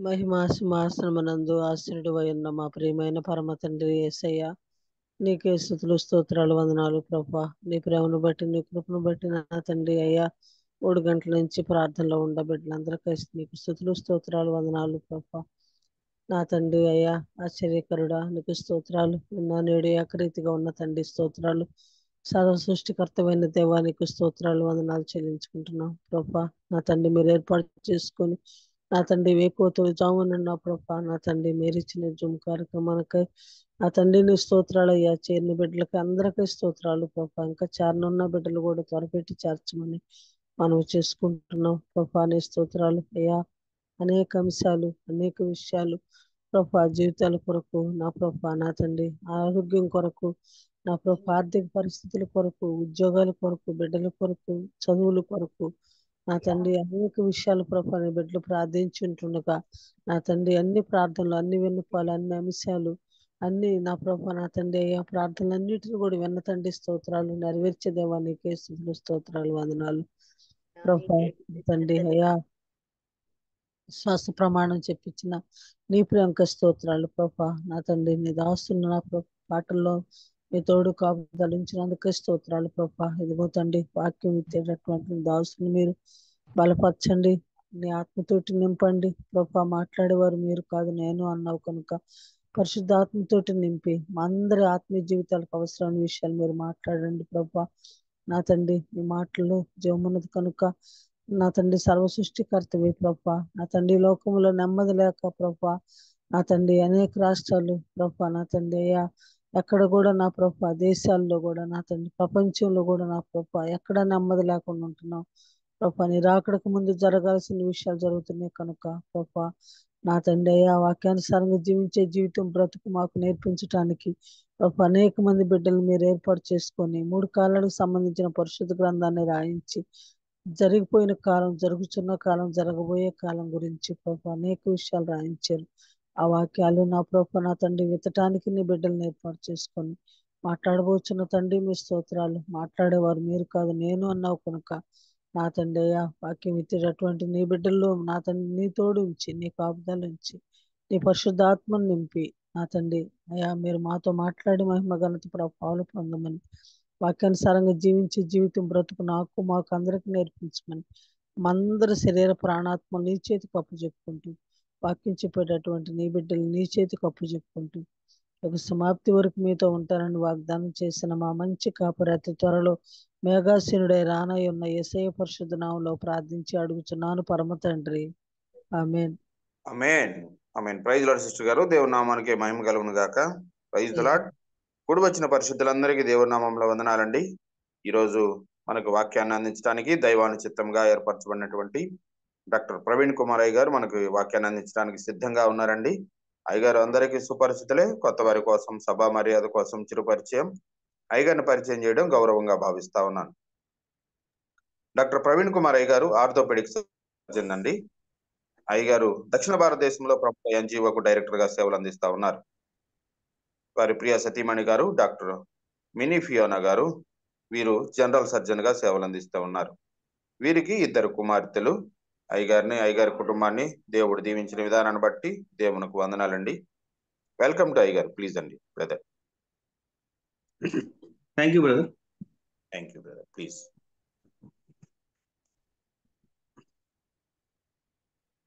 మహిమా సింహాసనమునందు ఆశ్రయుడవై ఉన్న మా ప్రియమైన పరమ తండ్రి యేసయ్య, నీకే స్తుతులు స్తోత్రాలు వందనాలు ప్రభా. నీ ప్రేమను బట్టి నీ కృపను బట్టి నా తండ్రి అయ్యా 3 గంటల నుంచి ప్రార్థనలో బిడ్డలందరికీ నీకు స్తుతులు స్తోత్రాలు వందనాలు ప్రభా. నా తండ్రి అయ్యా ఆశ్చర్యకరుడా నీకు స్తోత్రాలు. నిన్న నేడు ఏకరీతిగా ఉన్న తండ్రి స్తోత్రాలు. సర్వ సృష్టికర్తమైన దేవానికి స్తోత్రాలు వందనాలు చెల్లించుకుంటున్నాం ప్రభా. నా తండ్రి మీరు ఏర్పాటు చేసుకొని నా తండ్రి వేకోతులు జామునున్న ప్రభా. నా తండ్రి మీరు ఇచ్చిన జుమ్ కార్యక్రమానికై నా తండ్రిని స్తోత్రాలు అయ్యా. చేరిన బిడ్డలకి అందరికీ స్తోత్రాలు ప్రభా. ఇంకా చేరనున్న బిడ్డలు కూడా త్వరపెట్టి చేర్చమని మనం చేసుకుంటున్నాం ప్రభా. నీ స్తోత్రాలు అయ్యా. అనేక అంశాలు అనేక విషయాలు ప్రభా, జీవితాల కొరకు నా ప్రభా, నా తండ్రి ఆరోగ్యం కొరకు నా ప్రభా, ఆర్థిక పరిస్థితుల కొరకు, ఉద్యోగాల కొరకు, బిడ్డల కొరకు, చదువుల కొరకు నా తండ్రి అనేక విషయాలు ప్రభా నీ బిడ్డలు ప్రార్థించుంటుండగా నా తండ్రి అన్ని ప్రార్థనలు, అన్ని విన్నపాలు, అన్ని అంశాలు అన్ని నా ప్రభా నా తండ్రి అయ్యా ప్రార్థనలన్నిటిని కూడా విన్న తండ్రి స్తోత్రాలు. నెరవేర్చే దేవా నీకే స్తుతులు స్తోత్రాలు వందనాలు ప్రభా. తండ్రి అయ్యా శ్వాస ప్రమాణం చెప్పించిన నీ ప్రియంక స్తోత్రాలు ప్రభా. నా తండ్రి నీ దాస్తున్న నా పాటల్లో మీ తోడు కాపుదలించినందుకే స్తోత్రాలు ప్రభా. ఇదిగో తండ్రి వాక్యం ఇచ్చేటటువంటి దాస్తుని మీరు బలపరచండి, నీ ఆత్మతోటి నింపండి ప్రభా. మాట్లాడేవారు మీరు కాదు నేను అన్నావు కనుక పరిశుద్ధాత్మతోటి నింపి మా అందరి ఆత్మీయ జీవితాలకు అవసరమైన విషయాలు మీరు మాట్లాడండి ప్రభా. నా తండ్రి మీ మాటలు జీవమున్నది కనుక నా తండ్రి సర్వ సృష్టికర్తవి ప్రభా. నా తండ్రి లోకంలో నెమ్మది లేక ప్రభా. నా తండ్రి అనేక రాష్ట్రాలు ప్రభా. నా తండ్రి అయ్యా ఎక్కడ కూడా నా ప్రభా, దేశాల్లో కూడా నా తండ్రి ప్రపంచంలో కూడా నా ప్రభా ఎక్కడ నెమ్మది లేకుండా ఉంటున్నాం ప్రభా. నీ రాకడకు ముందు జరగాల్సిన విషయాలు జరుగుతున్నాయి కనుక ప్రభా. నా తండ్రి అయ్యా వాక్యానుసారంగా జీవించే జీవితం బ్రతుకు మాకు నేర్పించడానికి ప్రభా అనేక మంది బిడ్డలు మీరు ఏర్పాటు చేసుకొని 3 కాలాలకు సంబంధించిన పరిశుద్ధ గ్రంథాన్ని రాయించి జరిగిపోయిన కాలం, జరుగుతున్న కాలం, జరగబోయే కాలం గురించి ప్రభా అనేక విషయాలు రాయించారు. ఆ వాక్యాలు నా ప్రభా నా తండ్రి విత్తటానికి నీ బిడ్డలను ఏర్పాటు చేసుకొని మాట్లాడబోచున్న తండ్రి మీ స్తోత్రాలు. మాట్లాడేవారు మీరు కాదు నేను అన్నావు కనుక నా తండ్రి అయ్యా వాక్యం ఇచ్చేటటువంటి నీ బిడ్డల్లో నా తండ్రి నీ తోడు ఉంచి, నీ కాపుదల ఉంచి, నీ పరిశుద్ధాత్మను నింపి నా తండ్రి అయ్యా మీరు మాతో మాట్లాడి మహిమ ఘనత ప్రభావాలు పొందమని వాక్యానుసారంగా జీవించే జీవితం బ్రతుకు నాకు మాకు అందరికి నేర్పించమని మందరి శరీర ప్రాణాత్మ నీ చేతికి అప్పు చెప్పుకుంటూ వాక్యం చెప్పేటటువంటి నీ బిడ్డలు నీ చేతికి అప్పు చెప్పుకుంటూ ఒక సమాప్తి వరకు మీతో ఉంటానని వాగ్దానం చేసిన మా మంచి కాపురి అతి త్వరలో మేఘాసీనుడై రానయ్య ఉన్న యేసయ్య పరిశుద్ధ నామములో ప్రార్థించి అడుగుచున్నాను పరమ తండ్రి. ఆమేన్. ఆమేన్. ఆమేన్. ప్రైజ్ లార్డ్ సిస్టర్ గారు. దేవుని నామానికి మహిమ కలుగును గాక. Praise the lord. కూడి వచ్చిన పరిశుద్ధులందరికీ దేవుని నామములో వందనాలండి. ఈరోజు మనకు వాక్యాన్ని అందించడానికి దైవాన్ని చిత్తంగా ఏర్పరచబడినటువంటి డాక్టర్ ప్రవీణ్ కుమార్ అయ్య గారు మనకు వాక్యాన్ని అందించడానికి సిద్ధంగా ఉన్నారండి. అయ్యగారు అందరికీ సుపరిచితులే. కొత్త వారి కోసం సభా మర్యాద కోసం చిరుపరిచయం. అయ్యగారిని పరిచయం చేయడం గౌరవంగా భావిస్తా ఉన్నాను. డాక్టర్ ప్రవీణ్ కుమార్ అయ్య గారు ఆర్థోపెడిక్స్ సర్జన్ అండి. అయ్యగారు దక్షిణ భారతదేశంలో ప్రముఖ ఎన్జిఓకు డైరెక్టర్ గా సేవలు అందిస్తా ఉన్నారు. వారి ప్రియ సతీమణి గారు డాక్టర్ మినీ ఫియోనా గారు, వీరు జనరల్ సర్జన్ గా సేవలు అందిస్తూ ఉన్నారు. వీరికి 2 కుమార్తెలు. అయ్యగారిని అయ్యగారి కుటుంబాన్ని దేవుడు దీవించిన విధానాన్ని బట్టి దేవునికి వందనాలండి. వెల్కమ్ టు అయ్యగారు. ప్లీజ్ అండి brother. Thank you brother. Thank you brother. Please.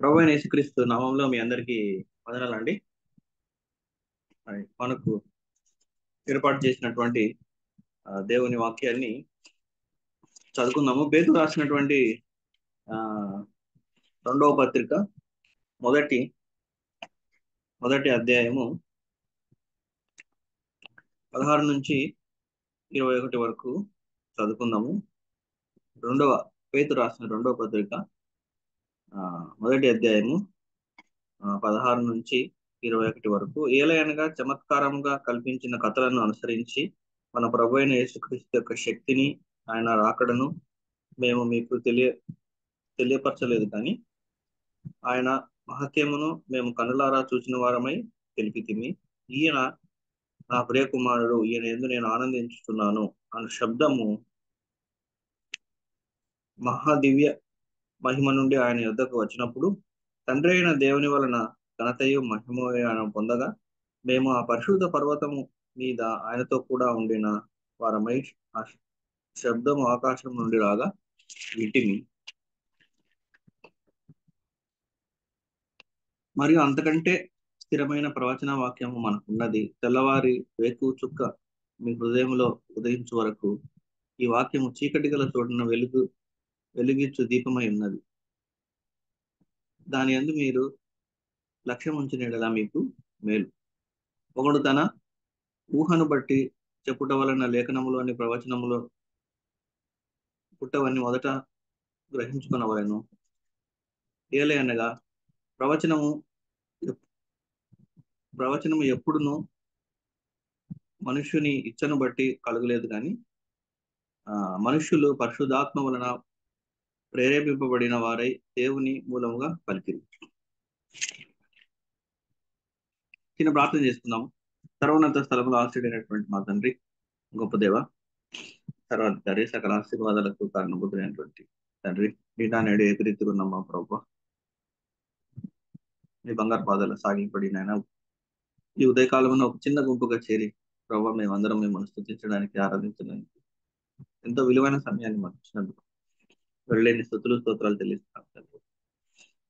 ప్రభువైన యేసుక్రీస్తు నామంలో మీ అందరికీ వందనాలండి. మనకు ఏర్పాటు చేసినటువంటి దేవుని వాక్యాన్ని చదువుకుందాము. పేతురు రాసినటువంటి 2వ పత్రిక మొదటి అధ్యాయము 16 నుంచి 21 వరకు చదువుకుందాము. పేతురు రాసిన 2వ పత్రిక మొదటి అధ్యాయము 16 నుంచి 21 వరకు. ఏలయనగా చమత్కారంగా కల్పించిన కథలను అనుసరించి మన ప్రభు అయిన యేసుక్రీస్తు యొక్క శక్తిని, ఆయన రాకడను మేము మీకు తెలియపరచలేదు, కానీ ఆయన మహత్యమును మేము కనులారా చూచిన వారమై తెలిపితిమి. ఈయన నా ప్రియ కుమారుడు, ఈయన యందు నేను ఆనందించుతున్నాను అన్న శబ్దము మహాదివ్య మహిమ నుండి ఆయన యుద్ధకు వచ్చినప్పుడు తండ్రి అయిన దేవుని వలన ఘనతయు మహిమయు పొందగా మేము ఆ పరిశుద్ధ పర్వతము మీద ఆయనతో కూడా ఉండిన వారమై ఆ శబ్దము ఆకాశం నుండి రాగా వింటిమి. మరియు అంతకంటే స్థిరమైన ప్రవచన వాక్యము మనకున్నది. తెల్లవారి వేకు చుక్క మీ హృదయంలో ఉదయించు వరకు ఈ వాక్యము చీకటి గల చోటున వెలుగిచ్చు దీపమై ఉన్నది. దాని యందు మీరు లక్ష్యం ఉంచిన మీకు మేలు. ఒకడు తన ఊహను బట్టి చెప్పుట వలన లేఖనములోని ప్రవచనములో పుట్టవని మొదట గ్రహించుకునవలెను. ఏలయనగా ప్రవచనము ఎప్పుడును మనుష్యుని ఇచ్చను బట్టి కలుగలేదు కానీ మనుష్యులు పరిశుద్ధాత్మ వలన ప్రేరేపింపబడిన వారై దేవుని మూలముగా పలికిరి. చిన్న ప్రార్థన చేసుకుందాము. సర్వోన్నత స్థలములో ఆశ్రయుడైనటువంటి మా తండ్రి, గొప్ప దేవ, సర్వాధికారి, సకల ఆశీర్వాదాలకు కారణభూతులైనటువంటి తండ్రి, నిండా నేడు ఏకరీతిగా ఉన్నాం మా ప్రభు. మీ బంగారు పాదాలు సాగిపడి నాయన ఈ ఉదయకాలంలో ఒక చిన్న గుంపుగా చేరి ప్రభు మేమందరం మిమ్మల్ని స్తుతించడానికి, ఆరాధించడానికి ఎంతో విలువైన సమయాన్ని మాకు ఇచ్చినందుకు వెళ్ళలేని స్తుతులు స్తోత్రాలు చెల్లిస్తున్నాం తండ్రి.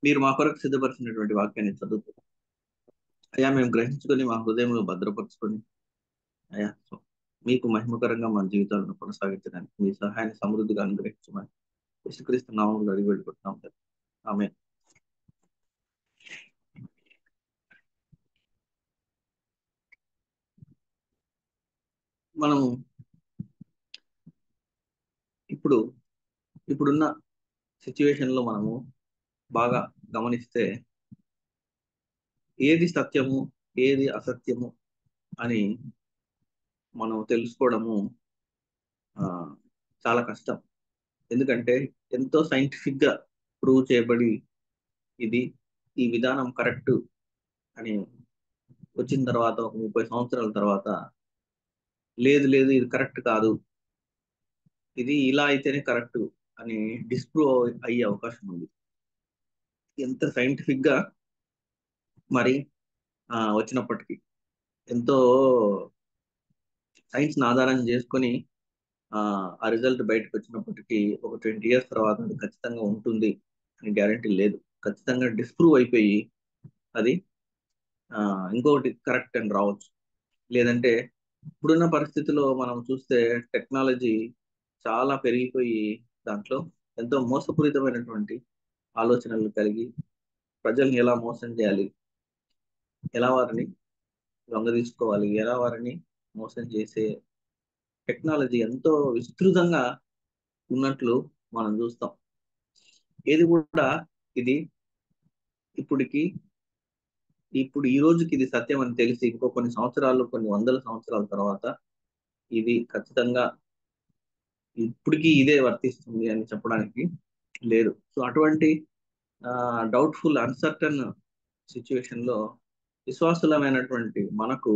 మీరు మా కొరకు సిద్ధపరిచినటువంటి వాక్యాన్ని చదువుతున్నాం అయ్యా. మేము గ్రహించుకొని మా హృదయంలో భద్రపరుచుకొని అయ్యా మీకు మహిమకరంగా మన జీవితాలను కొనసాగించడానికి మీ సహాయాన్ని సమృద్ధిగా అనుగ్రహించమని యేసుక్రీస్తు నామములో అడిగి వెళ్ళిపోతున్నాం. ఆమె మనము ఇప్పుడున్న సిచ్యువేషన్ లో మనము బాగా గమనిస్తే ఏది సత్యము ఏది అసత్యము అని మనం తెలుసుకోవడము చాలా కష్టం. ఎందుకంటే ఎంతో సైంటిఫిక్ గా ప్రూవ్ చేయబడి ఈ విధానం కరెక్ట్ అని వచ్చిన తర్వాత ఒక 30 సంవత్సరాల తర్వాత లేదు ఇది కరెక్ట్ కాదు, ఇది ఇలా అయితేనే కరెక్ట్ అని డిస్ప్రూవ్ అయ్యే అవకాశం ఉంది. ఎంత సైంటిఫిక్ గా మరి వచ్చినప్పటికీ, ఎంతో సైన్స్ ని ఆధారం చేసుకొని ఆ రిజల్ట్ బయటకు వచ్చినప్పటికీ ఒక 20 years తర్వాత అది ఖచ్చితంగా ఉంటుంది అని గ్యారంటీ లేదు. ఖచ్చితంగా డిస్ప్రూవ్ అయిపోయి అది ఇంకొకటి కరెక్ట్ అని రావచ్చు. లేదంటే ఇప్పుడున్న పరిస్థితిలో మనం చూస్తే టెక్నాలజీ చాలా పెరిగిపోయి దాంట్లో ఎంతో మోసపూరితమైనటువంటి ఆలోచనలు కలిగి ప్రజల్ని ఎలా మోసం చేయాలి, ఎలా వారిని లొంగ తీసుకోవాలి, ఎలా వారిని మోసం చేసే టెక్నాలజీ ఎంతో విస్తృతంగా ఉన్నట్లు మనం చూస్తాం. ఏది కూడా ఇది ఇప్పుడు ఈ రోజుకి ఇది సత్యం అని తెలిసి ఇంకో కొన్ని సంవత్సరాలు, కొన్ని వందల సంవత్సరాల తర్వాత ఇది ఖచ్చితంగా ఇప్పటికీ ఇదే వర్తిస్తుంది అని చెప్పడానికి లేదు. సో అటువంటి డౌట్ఫుల్, అన్సర్టన్ సిచ్యువేషన్ లో విశ్వాసులమైనటువంటి మనకు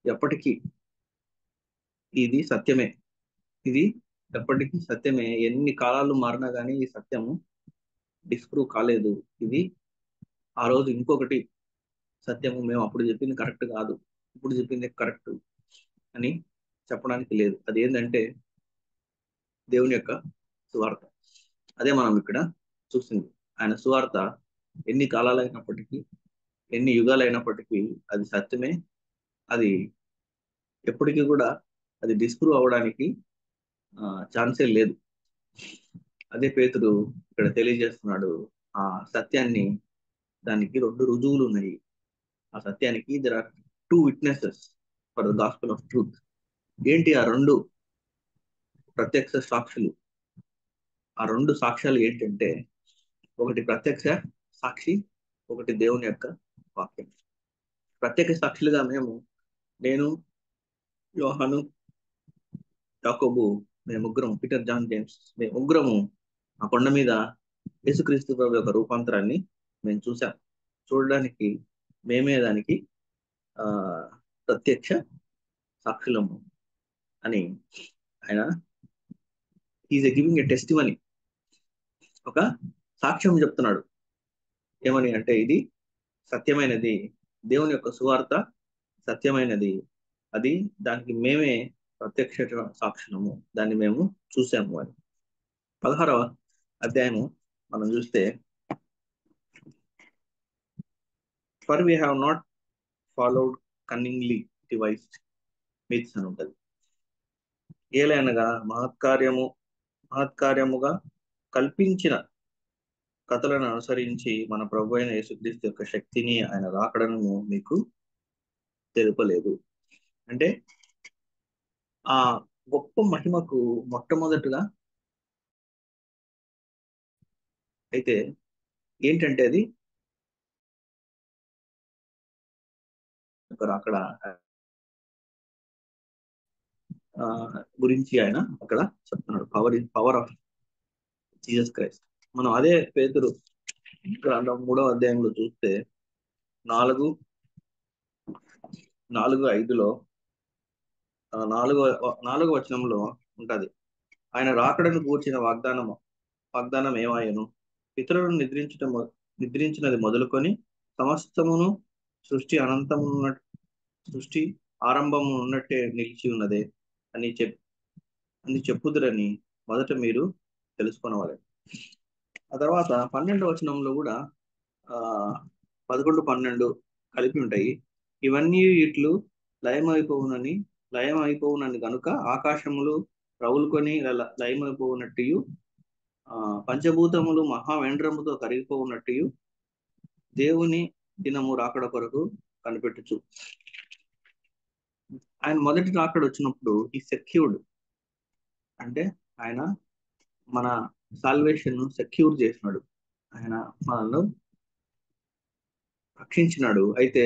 ఎప్పటికీ ఇది సత్యమే. ఇది ఎప్పటికీ సత్యమే. ఎన్ని కాలాలు మారినా కానీ ఈ సత్యము డిస్ప్రూవ్ కాలేదు. ఇది ఆ రోజు ఇంకొకటి సత్యము, మేము అప్పుడు చెప్పింది కరెక్ట్ కాదు, ఇప్పుడు చెప్పింది కరెక్ట్ అని చెప్పడానికి లేదు. అదేంటంటే దేవుని యొక్క సువార్త. అదే మనం ఇక్కడ చూసింది. ఆయన సువార్త ఎన్ని కాలాలైనప్పటికీ, ఎన్ని యుగాలైనప్పటికీ అది సత్యమే. అది ఎప్పటికీ కూడా అది డిస్ప్రూవ్ అవ్వడానికి ఛాన్సే లేదు. అదే పేతురు ఇక్కడ తెలియజేస్తున్నాడు. ఆ సత్యాన్ని, దానికి 2 రుజువులు ఉన్నాయి. ఆ సత్యానికి there are 2 witnesses for the gospel of truth. ఏంటి ఆ 2 ప్రత్యక్ష సాక్షులు? ఆ 2 సాక్ష్యాలు ఏంటంటే, ఒకటి ప్రత్యక్ష సాక్షి, ఒకటి దేవుని యొక్క వాక్యం. ప్రత్యక్ష సాక్షులుగా నేను, యోహాను, యాకోబు, మేము ముగ్గురం, పీటర్, జాన్, జేమ్స్, మేము ముగ్గురము ఆ కొండ మీద యేసుక్రీస్తు ప్రభు యొక్క రూపాంతరాన్ని మేము చూసాం. చూడడానికి మేమే దానికి ప్రత్యక్ష సాక్షులము అని ఆయన ఈజ్ గివింగ్ ఎ టెస్టిమనీ, ఒక సాక్ష్యం చెప్తున్నాడు. ఏమని అంటే, ఇది సత్యమైనది, దేవుని యొక్క సువార్త సత్యమైనది, అది దానికి మేమే ప్రత్యక్ష సాక్షులము, దాన్ని మేము చూసాము అని. 16వ అధ్యాయము మనం చూస్తే, for we have not followed cunningly devised myths అని ఉంటుంది. ఏలైనగా మహత్కార్యముగా కల్పించిన కథలను అనుసరించి మన ప్రభు అయిన యేసుక్రీస్తు యొక్క శక్తిని, ఆయన రాకడను మీకు తెలుపలేదు. అంటే ఆ గొప్ప మహిమకు మొట్టమొదటిగా అయితే ఏంటంటే, అది అక్కడ గురించి ఆయన అక్కడ చెప్తున్నాడు. Power of Jesus Christ. మనం అదే పేతురు గ్రంథం 3వ అధ్యాయంలో చూస్తే 4:5లో 4వ వచనంలో ఉంటది, ఆయన రాకడను కూర్చిన వాగ్దానం ఏమాయను, పితరులను నిద్రించినది మొదలుకొని సమస్తమును సృష్టి ఆరంభము ఉన్నట్టే నిలిచి ఉన్నదే అని చెప్పుదురని మొదట మీరు తెలుసుకొనవాలి. ఆ తర్వాత 12వ వచనంలో కూడా 11, 12 కలిపి ఉంటాయి. ఇవన్నీ ఇట్లు లయమైపోవునని గనుక ఆకాశములు రవులుకొని లయమైపోవునట్టు, పంచభూతములు మహావేంద్రముతో కరిగిపోవునట్టు దేవుని దినము రాకడ కొరకు కనిపెట్టుచు. ఆయన మొదటి రాకడ వచ్చినప్పుడు ఈ సెక్యూర్డ్, అంటే ఆయన మన సాల్వేషన్ సెక్యూర్ చేసినాడు, ఆయన మనల్ని రక్షించినాడు. అయితే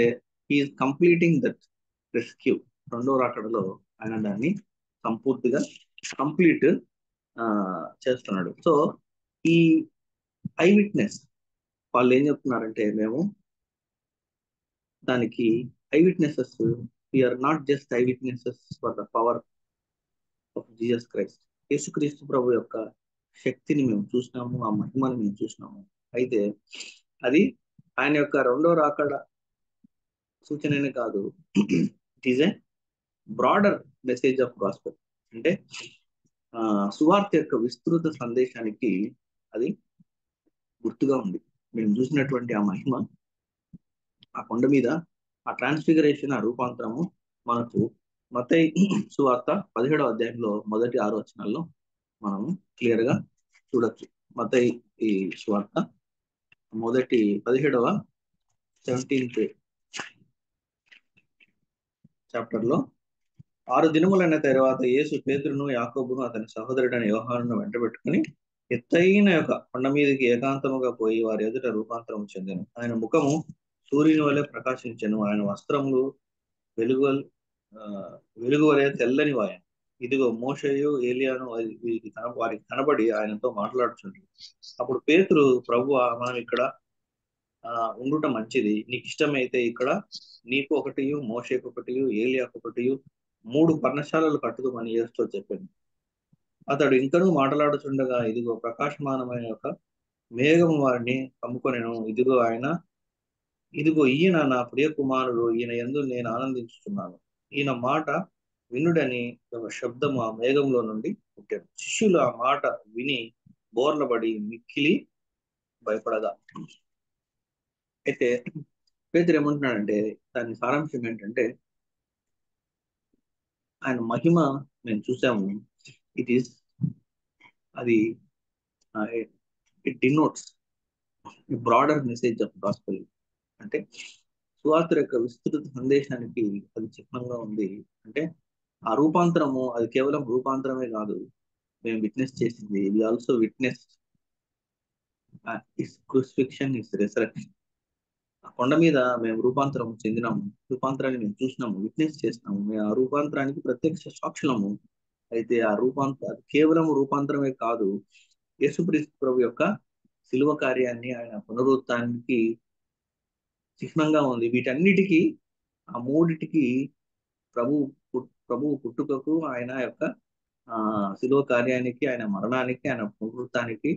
హీఈస్ కంప్లీటింగ్ దట్ రెస్క్యూ. రెండో రాకడలో ఆయన దాన్ని సంపూర్తిగా కంప్లీట్ చేస్తున్నాడు. సో ఈ ఐ విట్నెస్ వాళ్ళు ఏం చెప్తున్నారంటే, మేము దానికి eye witnesses, we are not just eye witnesses for the power of Jesus Christ. యేసుక్రీస్తు ప్రభు యొక్క శక్తిని మేము చూసినాము, ఆ మహిమని మేము చూసినాము. అయితే అది ఆయన యొక్క రెండో రాకడ సూచననే కాదు, it is a broader message of gospel. అంటే సువార్త యొక్క విస్తృత సందేశానికి అది గుర్తుగా ఉంది. మేము చూసినటువంటి ఆ మహిమ, ఆ కొండ మీద ఆ ట్రాన్స్ఫిగరేషన్, ఆ రూపాంతరము మనకు మత్తయి సువార్త 17వ అధ్యాయంలో మొదటి 6 వచనాల్లో మనం క్లియర్ గా చూడొచ్చు. మత్తయి ఈ సువార్త మొదటి 17th చాప్టర్ లో, 6 దినములైన తర్వాత యేసు పేతురును, యాకోబును, అతని సహోదరుడైన యోహానును వెంటబెట్టుకుని ఎత్తైన యొక్క కొండ మీదకి ఏకాంతముగా పోయి వారి ఎదుట రూపాంతరం చెందెను. ఆయన ముఖము సూర్యుని వలె ప్రకాశించెను, ఆయన వస్త్రములు వెలుగు వలె తెల్లని వాయన. ఇదిగో మోషేయు ఏలియాను వారికి కనబడి ఆయనతో మాట్లాడుచుండ్రు. అప్పుడు పేతురు, ప్రభువా, మనం ఇక్కడ ఉండుట మంచిది, నీకు ఇష్టమైతే ఇక్కడ నీకు ఒకటియు, మోషేకు ఒకటియు, ఏలియాకు ఒకటియు 3 పర్ణశాలలు కట్టుకోమని యేసుతో చెప్పాను. అతడు ఇంకనూ మాట్లాడుచుండగా ఇదిగో ప్రకాశమానమైన ఒక మేఘము వారిని కమ్ముకొనెను. ఇదిగో ఈయన నా ప్రియ కుమారుడు, ఈయన యందు నేను ఆనందించుతున్నాను, ఈయన మాట వినుడని ఒక శబ్దము ఆ మేఘంలో నుండి పుట్టాను. శిష్యులు ఆ మాట విని బోర్లబడి మిక్కిలి భయపడగా. అయితే పేతురు ఏమంటున్నాడంటే, దాని సారాంశం ఏంటంటే, ఆయన మహిమ మేము చూసాము. అది it denotes broader message of gospel. అంటే సువార్త యొక్క విస్తృత సందేశానికి అది చిహ్నంగా ఉంది. అంటే ఆ రూపాంతరము, అది కేవలం రూపాంతరమే కాదు, మేము విట్నెస్ చేసింది. We also witness his crucifixion, his resurrection. ఆ కొండ మీద మేము రూపాంతరం చెందినాము, రూపాంతరాన్ని మేము చూసినాము, విట్నెస్ చేసినాము, మేము ఆ రూపాంతరానికి ప్రత్యక్ష సాక్షులము. అయితే ఆ కేవలం రూపాంతరమే కాదు, యేసుక్రీస్తు ప్రభు యొక్క శిలువ కార్యాన్ని, ఆయన పునరుత్థానానికి చిహ్నంగా ఉంది. వీటన్నిటికీ, ఆ మూడిటికి, ప్రభు పుట్టుకకు, ఆయన యొక్క శిలువ కార్యానికి, ఆయన మరణానికి, ఆయన పునరుత్థానానికి,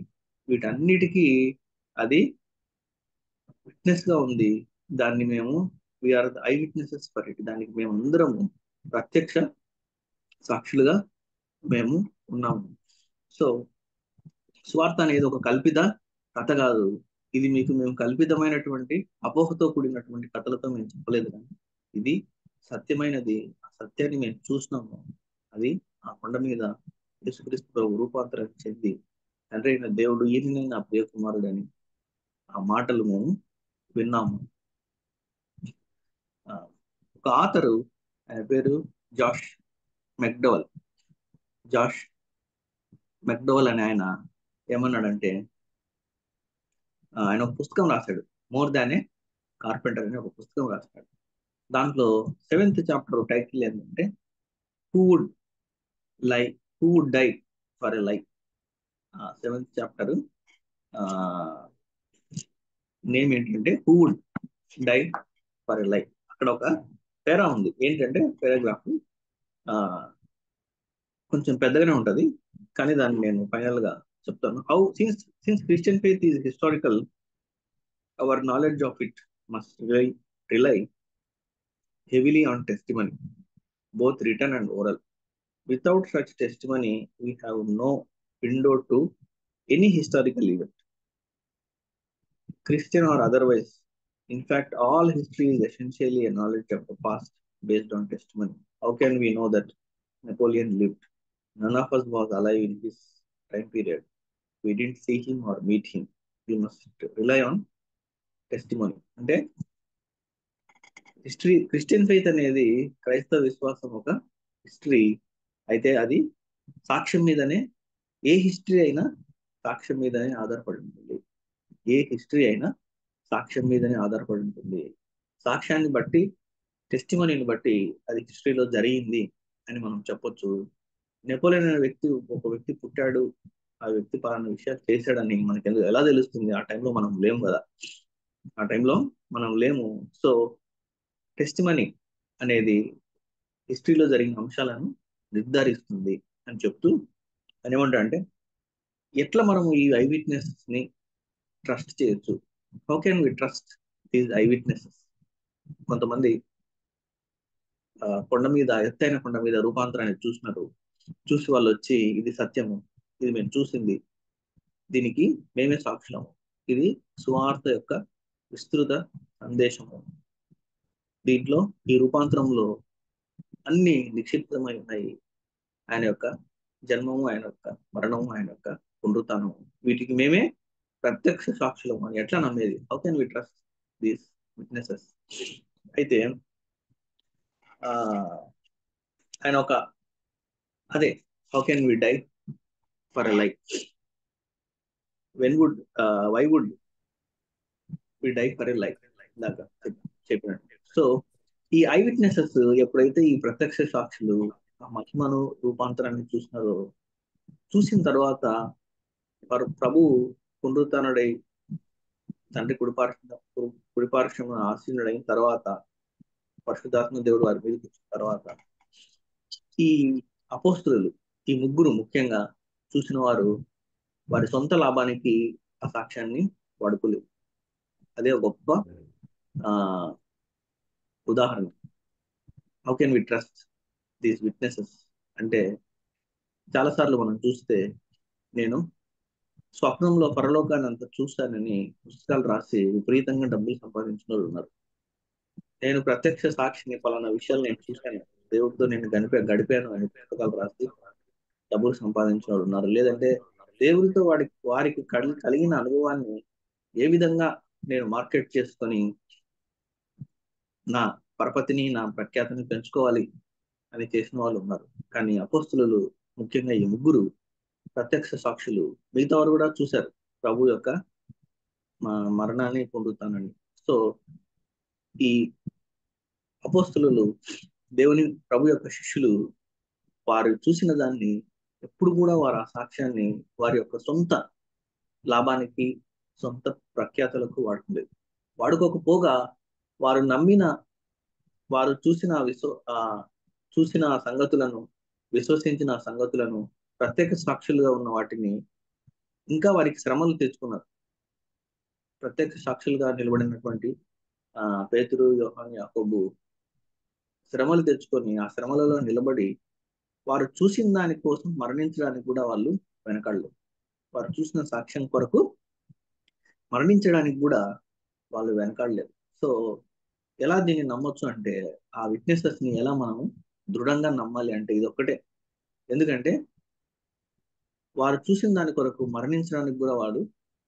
వీటన్నిటికీ అది విట్నెస్ గా ఉంది. దాన్ని మేము we are the eye witnesses for it. దానికి మేము అందరము ప్రత్యక్ష సాక్షులుగా మేము ఉన్నాము. సో సువార్త అనేది ఒక కల్పిత కథ కాదు. ఇది మీకు మేము కల్పితమైనటువంటి అపోహతో కూడినటువంటి కథలతో మేము చెప్పలేదు, కానీ ఇది సత్యమైనది. ఆ సత్యాన్ని మేము చూసినాము. అది ఆ కొండ మీద యేసుక్రీస్తు రూపాంతరం చెంది తండ్రి అయిన దేవుడు ఈయన నా ప్రియ కుమారుడని ఆ మాటలు మేము విన్నాము. ఒక ఆథరు, ఆయన పేరు జాష్ మెక్డవల్. జాష్ మెక్డవల్ అని ఆయన ఏమన్నాడంటే, ఆయన ఒక పుస్తకం రాశాడు, మోర్ దాన్ ఏ కార్పెంటర్ అని ఒక పుస్తకం రాశాడు. దాంట్లో 7th చాప్టర్ టైటిల్ ఏంటంటే who would die for a lie. 7th chapter name ఏంటంటే who would die for a lie. అక్కడ ఒక పేరా ఉంది, ఏంటంటే పారాగ్రాఫ్ కొంచెం పెద్దగానే ఉంటది, కానీ దాన్ని నేను ఫైనల్ గా చెప్తాను. How since Christian faith is historical, our knowledge of it must rely heavily on testimony, both written and oral. Without such testimony, we have no window to any historical event, Christian or otherwise. In fact, all history is essentially a knowledge of the past based on testimony. How can we know that Napoleon lived? None of us was alive in his time period. We didn't see him or meet him. We must rely on testimony. అంటే history, Christian faith అనేది క్రైస్తవ విశ్వాసం ఒక history అయితే అది సాక్ష్యం మీదనే, ఏ history అయినా సాక్ష్యం మీదనే ఆధారపడి ఉంటుంది. ఏ హిస్టరీ అయినా సాక్ష్యం మీదనే ఆధారపడి ఉంటుంది. సాక్ష్యాన్ని బట్టి, టెస్టిమనీని బట్టి అది హిస్టరీలో జరిగింది అని మనం చెప్పొచ్చు. నెపోలియన్ అనే ఒక వ్యక్తి పుట్టాడు, ఆ వ్యక్తి పలానా విషయాలు చేశాడని మనకి ఎలా తెలుస్తుంది? ఆ టైంలో మనం లేము కదా, ఆ టైంలో మనం లేము. సో టెస్టిమనీ అనేది హిస్టరీలో జరిగిన అంశాలను నిర్ధారిస్తుంది అని చెప్తూ అని ఏమంటా అంటే, ఎట్లా మనము ఈ ఐ విట్నెస్ ని ట్రస్ట్ చేయొచ్చు? How can we trust these eye witnesses? కొంతమంది కొండ మీద, ఎత్తైన కొండ మీద రూపాంతరాన్ని చూసినారు. చూసి వాళ్ళు వచ్చి ఇది సత్యము, ఇది మేము చూసింది, దీనికి మేమే సాక్షులము, ఇది సువార్త యొక్క విస్తృత సందేశము, దీంట్లో ఈ రూపాంతరంలో అన్ని నిక్షిప్తమై ఉన్నాయి. ఆయన యొక్క జన్మము, ఆయన యొక్క మరణము, ఆయన యొక్క పునరుత్థానము, వీటికి మేమే ప్రత్యక్ష సాక్షులము అని ఎట్లా నమ్మేది? How can we trust these witnesses? అయితే ఆయన ఒక అదే how can we die for a life, why would we die for a life దాకా చెప్పినట్టు. సో ఈ ఐ విట్నెసెస్ ఎప్పుడైతే ఈ ప్రత్యక్ష సాక్షులు ఆ మహిమను, రూపాంతరాన్ని చూసినారో, చూసిన తర్వాత వారు ప్రభు పునరుత్థానుడై తండ్రి కుడిపార్శ్వమున ఆసీనుడైన తర్వాత, పరిశుద్ధాత్మ దేవుడు వారి మీదకి వచ్చిన తర్వాత, ఈ అపోస్తులు, ఈ ముగ్గురు ముఖ్యంగా చూసిన వారు వారి సొంత లాభానికి ఆ సాక్ష్యాన్ని వాడుకోలేదు. అదే గొప్ప ఉదాహరణ. How can we trust these witnesses అంటే, చాలాసార్లు మనం చూస్తే, నేను స్వప్నంలో పరలోకాన్ని అంతా చూస్తానని పుస్తకాలు రాసి విపరీతంగా డబ్బులు సంపాదించిన వాళ్ళు ఉన్నారు. నేను ప్రత్యక్ష సాక్షిని, పలానా విషయాలు నేను చూశాను, దేవుడితో నేను గడిపాను అని పుస్తకాలు రాసి డబ్బులు సంపాదించిన వాళ్ళు ఉన్నారు. లేదంటే దేవుడితో వారికి కలిగిన అనుభవాన్ని ఏ విధంగా నేను మార్కెట్ చేసుకొని నా పరపతిని, నా ప్రఖ్యాతిని పెంచుకోవాలి అని చేసిన వాళ్ళు ఉన్నారు. కానీ అపోస్తులు, ముఖ్యంగా ఈ ముగ్గురు ప్రత్యక్ష సాక్షులు, మిగతా వారు కూడా చూశారు ప్రభు యొక్క మరణాన్ని, పొందుతానని. సో ఈ అపోస్తులు, ప్రభు యొక్క శిష్యులు, వారు చూసిన దాన్ని ఎప్పుడు కూడా వారు ఆ సాక్ష్యాన్ని వారి యొక్క సొంత లాభానికి, సొంత ప్రఖ్యాతులకు వాడుకోలేదు. వాడుకోకపోగా వారు నమ్మిన, వారు చూసిన సంగతులను, విశ్వసించిన సంగతులను, ప్రత్యేక సాక్షులుగా ఉన్న వాటిని ఇంకా వారికి శ్రమలు తెచ్చుకున్నారు. ప్రత్యక్ష సాక్షులుగా నిలబడినటువంటి పేతురు, యోహాను, యాకోబు శ్రమలు తెచ్చుకొని ఆ శ్రమలలో నిలబడి వారు చూసిన దాని కోసం మరణించడానికి కూడా వాళ్ళు వెనకాడలేదు. వారు చూసిన సాక్ష్యం కొరకు మరణించడానికి కూడా వాళ్ళు వెనకాడలేదు. సో ఎలా దీన్ని నమ్మొచ్చు అంటే, ఆ విట్నెసెస్ ని ఎలా మనము దృఢంగా నమ్మాలి అంటే ఇది ఒక్కటే. ఎందుకంటే వారు చూసిన దాని కొరకు మరణించడానికి కూడా వాడు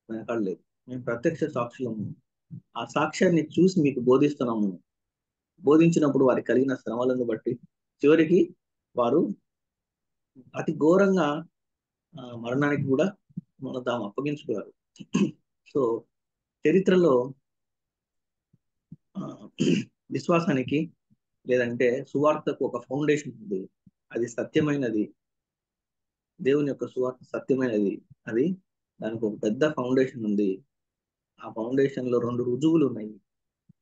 వెనకాడలేదు. మేము ప్రత్యక్ష సాక్షులము, ఆ సాక్ష్యాన్ని చూసి మీకు బోధిస్తున్నాము. బోధించినప్పుడు వారికి కలిగిన శ్రమలను బట్టి చివరికి వారు అతి ఘోరంగా మరణానికి కూడా మన తాము అప్పగించుకున్నారు. సో చరిత్రలో విశ్వాసానికి లేదంటే సువార్తకు ఒక ఫౌండేషన్ ఉంది. అది సత్యమైనది. దేవుని యొక్క సువార్త సత్యమైనది. అది దానికి ఒక పెద్ద ఫౌండేషన్ ఉంది. ఆ ఫౌండేషన్ లో 2 రుజువులు ఉన్నాయి.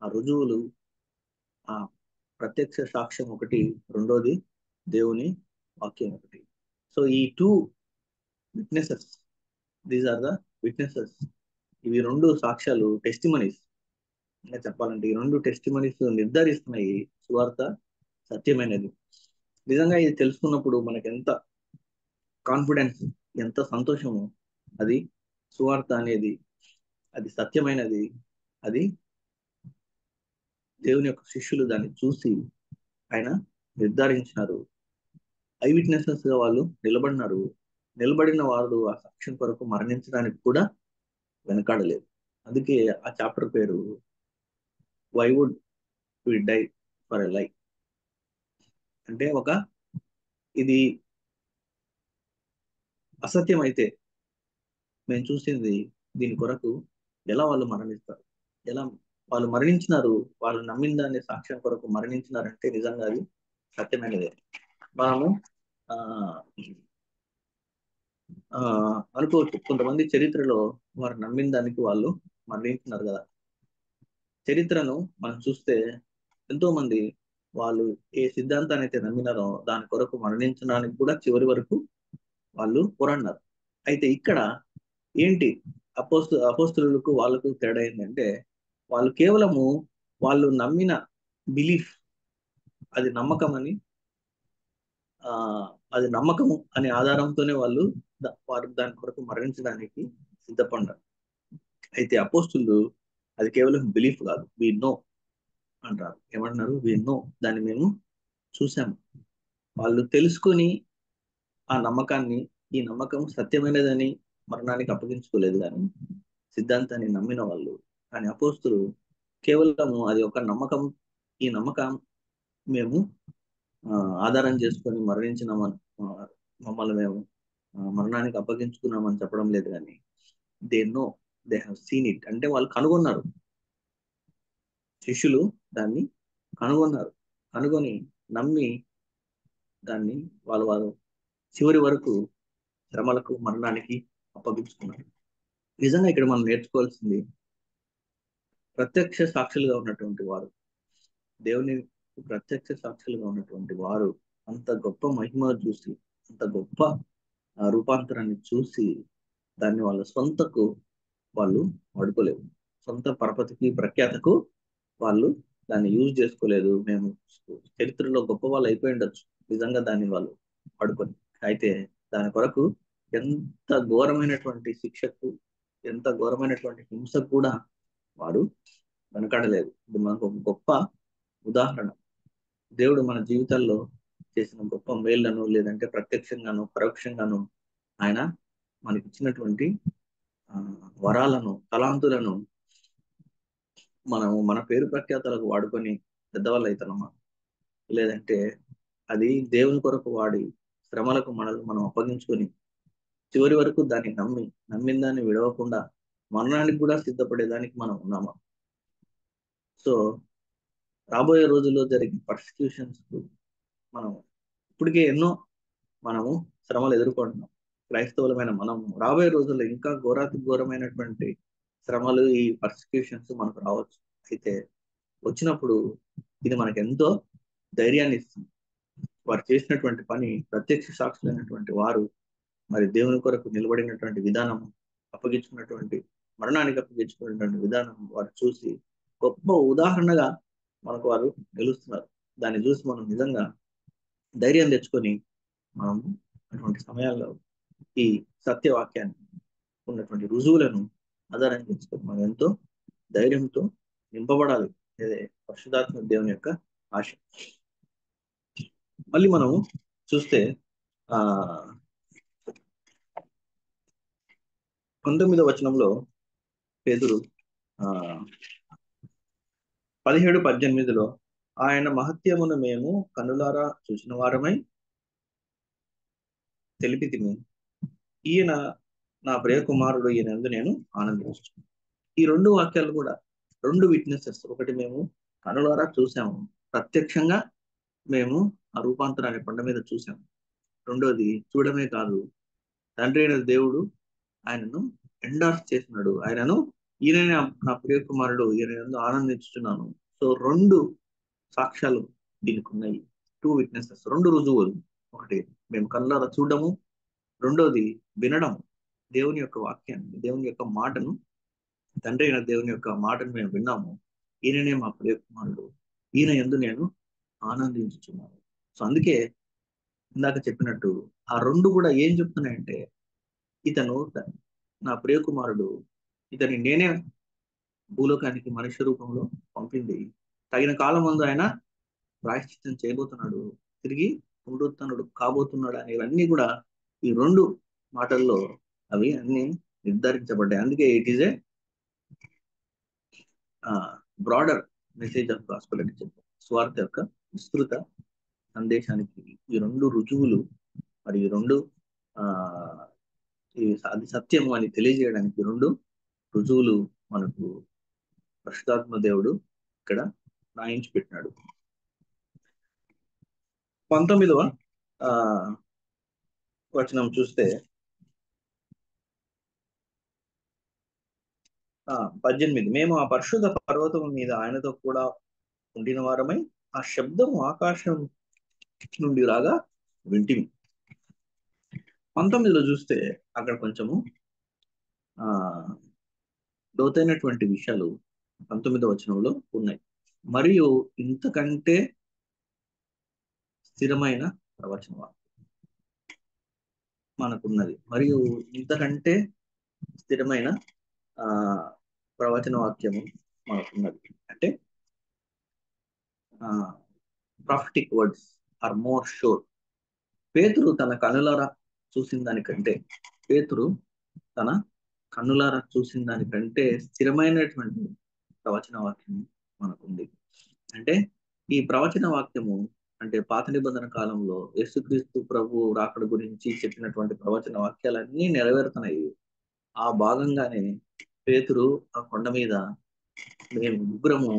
ఆ రుజువులు ఆ ప్రత్యక్ష సాక్ష్యం ఒకటి, రెండోది దేవుని వాక్యం ఒకటి. సో ఈ 2 witnesses, these are the witnesses. ఇవి 2 సాక్ష్యాలు, టెస్టిమనీస్ ఇంకా చెప్పాలంటే ఈ 2 టెస్టిమనీస్ నిర్ధారిస్తున్నాయి సువార్త సత్యమైనది. నిజంగా ఇది తెలుసుకున్నప్పుడు మనకి ఎంత కాన్ఫిడెన్స్, ఎంత సంతోషము. అది సువార్త అనేది అది సత్యమైనది. అది దేవుని యొక్క శిష్యులు దాన్ని చూసి ఆయన నిర్ధారించినారు. ఐ విట్నెసెస్ గా వాళ్ళు నిలబడినారు. నిలబడిన వారు ఆ సాక్ష్యం కొరకు మరణించడానికి కూడా వెనకాడలేదు. అందుకే ఆ చాప్టర్ పేరు why would we die for a lie. అంటే ఇది అసత్యం అయితే మేము చూసింది దీని కొరకు ఎలా వాళ్ళు మరణిస్తారు, ఎలా వాళ్ళు మరణించినారు, వాళ్ళు నమ్మిన దాన్ని సాక్ష్యం కొరకు మరణించినారంటే నిజంగా అది సత్యమైనదే. మనము ఆ అనుకోవచ్చు కొంతమంది చరిత్రలో వారు నమ్మిన దానికి వాళ్ళు మరణించినారు కదా. చరిత్రను మనం చూస్తే ఎంతో మంది వాళ్ళు ఏ సిద్ధాంతాన్ని అయితే నమ్మినారో దాని కొరకు మరణించడానికి కూడా చివరి వరకు వాళ్ళు పోరాడినారు. అయితే ఇక్కడ ఏంటి అపోస్తులకు వాళ్ళకు తేడా ఏంటంటే, వాళ్ళు కేవలము వాళ్ళు నమ్మిన బిలీఫ్, అది నమ్మకం అని అది నమ్మకము అనే ఆధారంతోనే వారు దాని కొరకు మరణించడానికి సిద్ధపడ్డారు. అయితే అపోస్తులు అది కేవలం బిలీఫ్ కాదు, వి నో అంటారు. ఏమంటున్నారు? వి నో, దాన్ని మేము చూసాము. వాళ్ళు తెలుసుకొని ఆ నమ్మకాన్ని, ఈ నమ్మకం సత్యమైనదని మరణానికి అప్పగించుకోలేదు, కానీ సిద్ధాంతాన్ని నమ్మిన వాళ్ళు. కానీ అపోస్తులు కేవలము అది ఒక నమ్మకం, ఈ నమ్మకం మేము ఆధారం చేసుకొని మరణించినామని, మమ్మల్ని మేము మరణానికి అప్పగించుకున్నామని చెప్పడం లేదు, కానీ they know, they have seen it. అంటే వాళ్ళు కనుగొన్నారు, శిష్యులు దాన్ని కనుగొన్నారు. కనుగొని నమ్మి దాన్ని వారు చివరి వరకు శ్రమలకు మరణానికి అప్పగించుకున్నారు. నిజంగా ఇక్కడ మనం నేర్చుకోవాల్సింది, ప్రత్యక్ష సాక్షులుగా ఉన్నటువంటి వారు, దేవుని ప్రత్యక్ష సాక్షులుగా ఉన్నటువంటి వారు అంత గొప్ప మహిమ చూసి, అంత గొప్ప రూపాంతరాన్ని చూసి దాన్ని వాళ్ళ సొంతకు వాళ్ళు వాడుకోలేదు. సొంత పరపతికి ప్రఖ్యాతకు వాళ్ళు దాన్ని యూజ్ చేసుకోలేదు. మేము చరిత్రలో గొప్ప వాళ్ళు అయిపోయి ఉండొచ్చు నిజంగా దాన్ని వాళ్ళు వాడుకొని. అయితే దాని కొరకు ఎంత ఘోరమైనటువంటి శిక్షకు, ఎంత ఘోరమైనటువంటి హింసకు కూడా వారు వెనకాడలేదు. ఇది మనకు ఒక గొప్ప ఉదాహరణ. దేవుడు మన జీవితాల్లో చేసిన గొప్ప మేళ్లను, లేదంటే ప్రత్యక్షంగాను పరోక్షంగాను ఆయన మనకి ఇచ్చినటువంటి వరాలను, తలాంతులను మనము మన పేరు ప్రఖ్యాతలకు వాడుకొని పెద్దవాళ్ళు అవుతున్నామా, లేదంటే అది దేవుని కొరకు వాడి శ్రమలకు మనం అప్పగించుకొని చివరి వరకు దాన్ని నమ్మిన దాన్ని విడవకుండా మరణానికి కూడా సిద్ధపడేదానికి మనం ఉన్నామా? సో రాబోయే రోజుల్లో జరిగే పర్సిక్యూషన్స్ మనం ఇప్పటికే ఎన్నో మనము శ్రమలు ఎదుర్కొంటున్నాం. క్రైస్తవులమైన మనం రాబోయే రోజుల్లో ఇంకా ఘోరమైనటువంటి శ్రమలు, ఈ పర్సిక్యూషన్స్ మనకు రావచ్చు. అయితే వచ్చినప్పుడు ఇది మనకు ఎంతో ధైర్యాన్ని ఇస్తుంది. వారు చేసినటువంటి పని, ప్రత్యక్ష సాక్షులైనటువంటి వారు మరి దేవుని కొరకు నిలబడినటువంటి విధానం, అప్పగించుకున్నటువంటి మరణానికి అప్పగించుకున్నటువంటి విధానం వారు చూసి గొప్ప ఉదాహరణగా మనకు వారు నిలుస్తున్నారు. దాన్ని చూసి మనం నిజంగా ధైర్యం తెచ్చుకొని మనం అటువంటి సమయాల్లో ఈ సత్యవాక్యాన్ని ఉన్నటువంటి రుజువులను ఆధారంగా తెచ్చుకొని మనం ఎంతో ధైర్యంతో నింపబడాలి. ఇదే పరిశుద్ధాత్మ దేవుని యొక్క ఆశ. మళ్ళీ మనం చూస్తే 19వ వచనంలో పేతురు 17-18లో ఆయన మహత్యమును మేము కనులారా చూసిన వారమై తెలిపితిమి, ఈయన నా ప్రియ కుమారుడు, ఈయన యందు నేను ఆనందిస్తున్నాను. ఈ రెండు వాక్యాలు కూడా రెండు విట్నెసెస్. ఒకటి మేము కనులారా చూసాము, ప్రత్యక్షంగా మేము ఆ రూపాంతరాన్ని కొండ మీద చూసాము. రెండోది చూడమే కాదు, తండ్రి అయిన దేవుడు ఆయనను ఎండార్స్ చేసినాడు. ఆయనను ఈయన నా ప్రియ కుమారుడు, ఈయన యందు ఆనందించుతున్నాను. సో రెండు సాక్ష్యాలు దీనికి ఉన్నాయి. 2 విట్నెసెస్, 2 రుజువులు. ఒకటి మేము కళ్ళారా చూడము, రెండోది వినడం. దేవుని యొక్క వాక్యాన్ని, దేవుని యొక్క మాటను, తండ్రి అయిన దేవుని యొక్క మాటను మేము విన్నాము. ఈయననే మా ప్రియ కుమారుడు, ఈయన యందు నేను ఆనందించుచున్నాను. సో అందుకే ఇందాక చెప్పినట్టు ఆ రెండు కూడా ఏం చెప్తున్నాయంటే, ఇతను నా ప్రియ కుమారుడు, ఇతని నేనే భూలోకానికి మనుష్య రూపంలో పంపింది, తగిన కాలం ముందు ఆయన ప్రాయశ్చిత్తం చేయబోతున్నాడు, తిరిగి పునరుత్థానుడు కాబోతున్నాడు అనేవన్నీ కూడా ఈ రెండు మాటల్లో అవి అన్ని నిర్ధారించబడ్డాయి. అందుకే it is a broader message of gospel అని చెప్పారు. స్వార్థ యొక్క విస్తృత సందేశానికి ఈ రెండు రుజువులు, మరి ఈ రెండు అది సత్యము అని తెలియజేయడానికి రెండు రుజువులు మనకు పరిశుద్ధాత్మ దేవుడు ఇక్కడ రాయించి పెట్టినాడు. 19వ వచనం చూస్తే 18, మేము ఆ పరిశుద్ధ పర్వతం మీద ఆయనతో కూడా ఉండిన వారమై ఆ శబ్దము ఆకాశం నుండి రాగా వింటిమి. 19లో చూస్తే అక్కడ కొంచెము లోతైనటువంటి విషయాలు 19వ వచనంలో ఉన్నాయి. మరియు ఇంతకంటే స్థిరమైన ప్రవచన మనకున్నది. మరియు ఇంతకంటే స్థిరమైన ప్రవచన వాక్యము మనకున్నది. అంటే prophetic words are more sure. పేతురు తన కన్నులారా చూసిన దానికంటే స్థిరమైనటువంటి ప్రవచన వాక్యము మనకుంది. అంటే ఈ ప్రవచన వాక్యము అంటే పాత నిబంధన కాలంలో యేసుక్రీస్తు ప్రభు రాకడ గురించి చెప్పినటువంటి ప్రవచన వాక్యాలన్నీ నెరవేరుతున్నాయి. ఆ భాగంగానే పేతురు ఆ కొండ మీద, మేము ముగ్గురము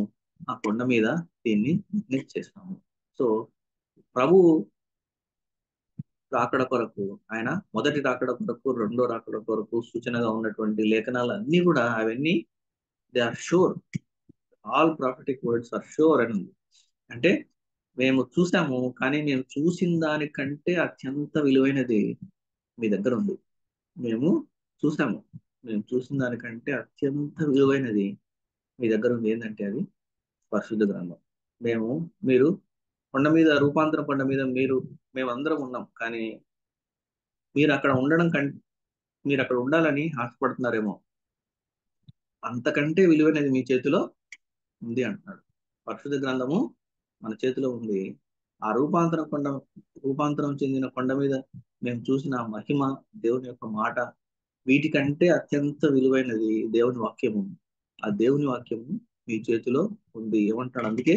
ఆ కొండ మీద దీన్ని విట్నెస్ చేస్తాము. సో ప్రభు రాకడ కొరకు, ఆయన మొదటి రాకడ కొరకు, రెండో రాకడ కొరకు సూచనగా ఉన్నటువంటి లేఖనాలు అన్ని కూడా అవన్నీ they are sure. All prophetic words are sure అని ఉంది. అంటే మేము చూసాము, కానీ మేము చూసిన దానికంటే అత్యంత విలువైనది మీ దగ్గర ఉంది. మేము చూసిన దానికంటే అత్యంత విలువైనది మీ దగ్గర ఉంది. ఏంటంటే అది పరిశుద్ధ గ్రంథం. మీరు కొండ మీద, రూపాంతర కొండ మీద మేమందరం ఉన్నాం, కానీ మీరు అక్కడ మీరు అక్కడ ఉండాలని ఆశపడుతున్నారేమో, అంతకంటే విలువైనది మీ చేతిలో ఉంది అంటున్నాడు. పరిశుద్ధ గ్రంథము మన చేతిలో ఉంది. ఆ రూపాంతరం చెందిన కొండ మీద మేము చూసిన మహిమ, దేవుని యొక్క మాట, వీటికంటే అత్యంత విలువైనది దేవుని వాక్యము. ఆ దేవుని వాక్యము మీ చేతిలో ఉంది ఏమంటాడు. అందుకే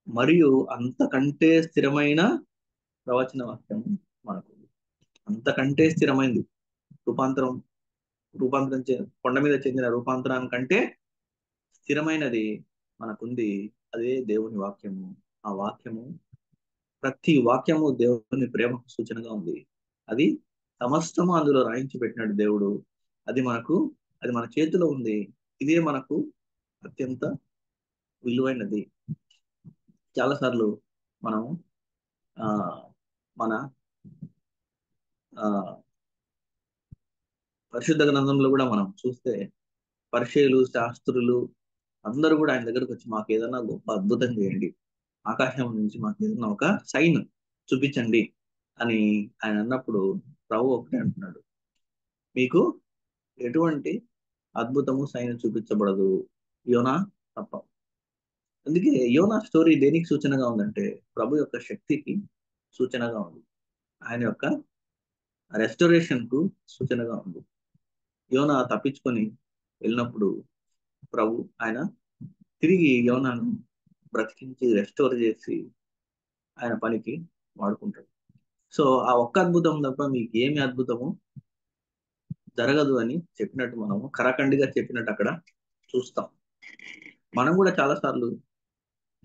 మరియు అంతకంటే స్థిరమైన ప్రవచన వాక్యం మనకు, అంతకంటే స్థిరమైంది. రూపాంతరం కొండ మీద చెందిన రూపాంతరానికంటే స్థిరమైనది మనకుంది. అదే దేవుని వాక్యము. ఆ వాక్యము, ప్రతి వాక్యము దేవుని ప్రేమ సూచనగా ఉంది. అది సమస్తము అందులో రాయించి పెట్టినాడు దేవుడు. అది మన చేతిలో ఉంది. ఇదే మనకు అత్యంత విలువైనది. చాలాసార్లు మనం మన పరిశుద్ధ గ్రంథంలో కూడా మనం చూస్తే పరిచయులు, శాస్త్రులు అందరూ కూడా ఆయన దగ్గరకు వచ్చి మాకు ఏదైనా గొప్ప అద్భుతం చేయండి, ఆకాశం నుంచి మాకు ఏదైనా ఒక సైన్ చూపించండి అని ఆయన అన్నప్పుడు ప్రభు ఒకటే అంటున్నాడు, మీకు ఎటువంటి అద్భుతము సైన్ చూపించబడదు, యోనా తప్ప. అందుకే యోనా స్టోరీ దేనికి సూచనగా ఉందంటే ప్రభు యొక్క శక్తికి సూచనగా ఉంది, ఆయన యొక్క రెస్టోరేషన్ కు సూచనగా ఉంది. యోనా తప్పించుకొని వెళ్ళినప్పుడు ప్రభు ఆయన తిరిగి యోనాను బ్రతికించి రెస్టోర్ చేసి ఆయన పనికి వాడుకుంటాడు. సో ఆ ఒక్క అద్భుతం తప్ప మీకు ఏమి అద్భుతము జరగదు అని చెప్పినట్టు, మనము కరాఖండిగా చెప్పినట్టు అక్కడ చూస్తాం. మనం కూడా చాలా సార్లు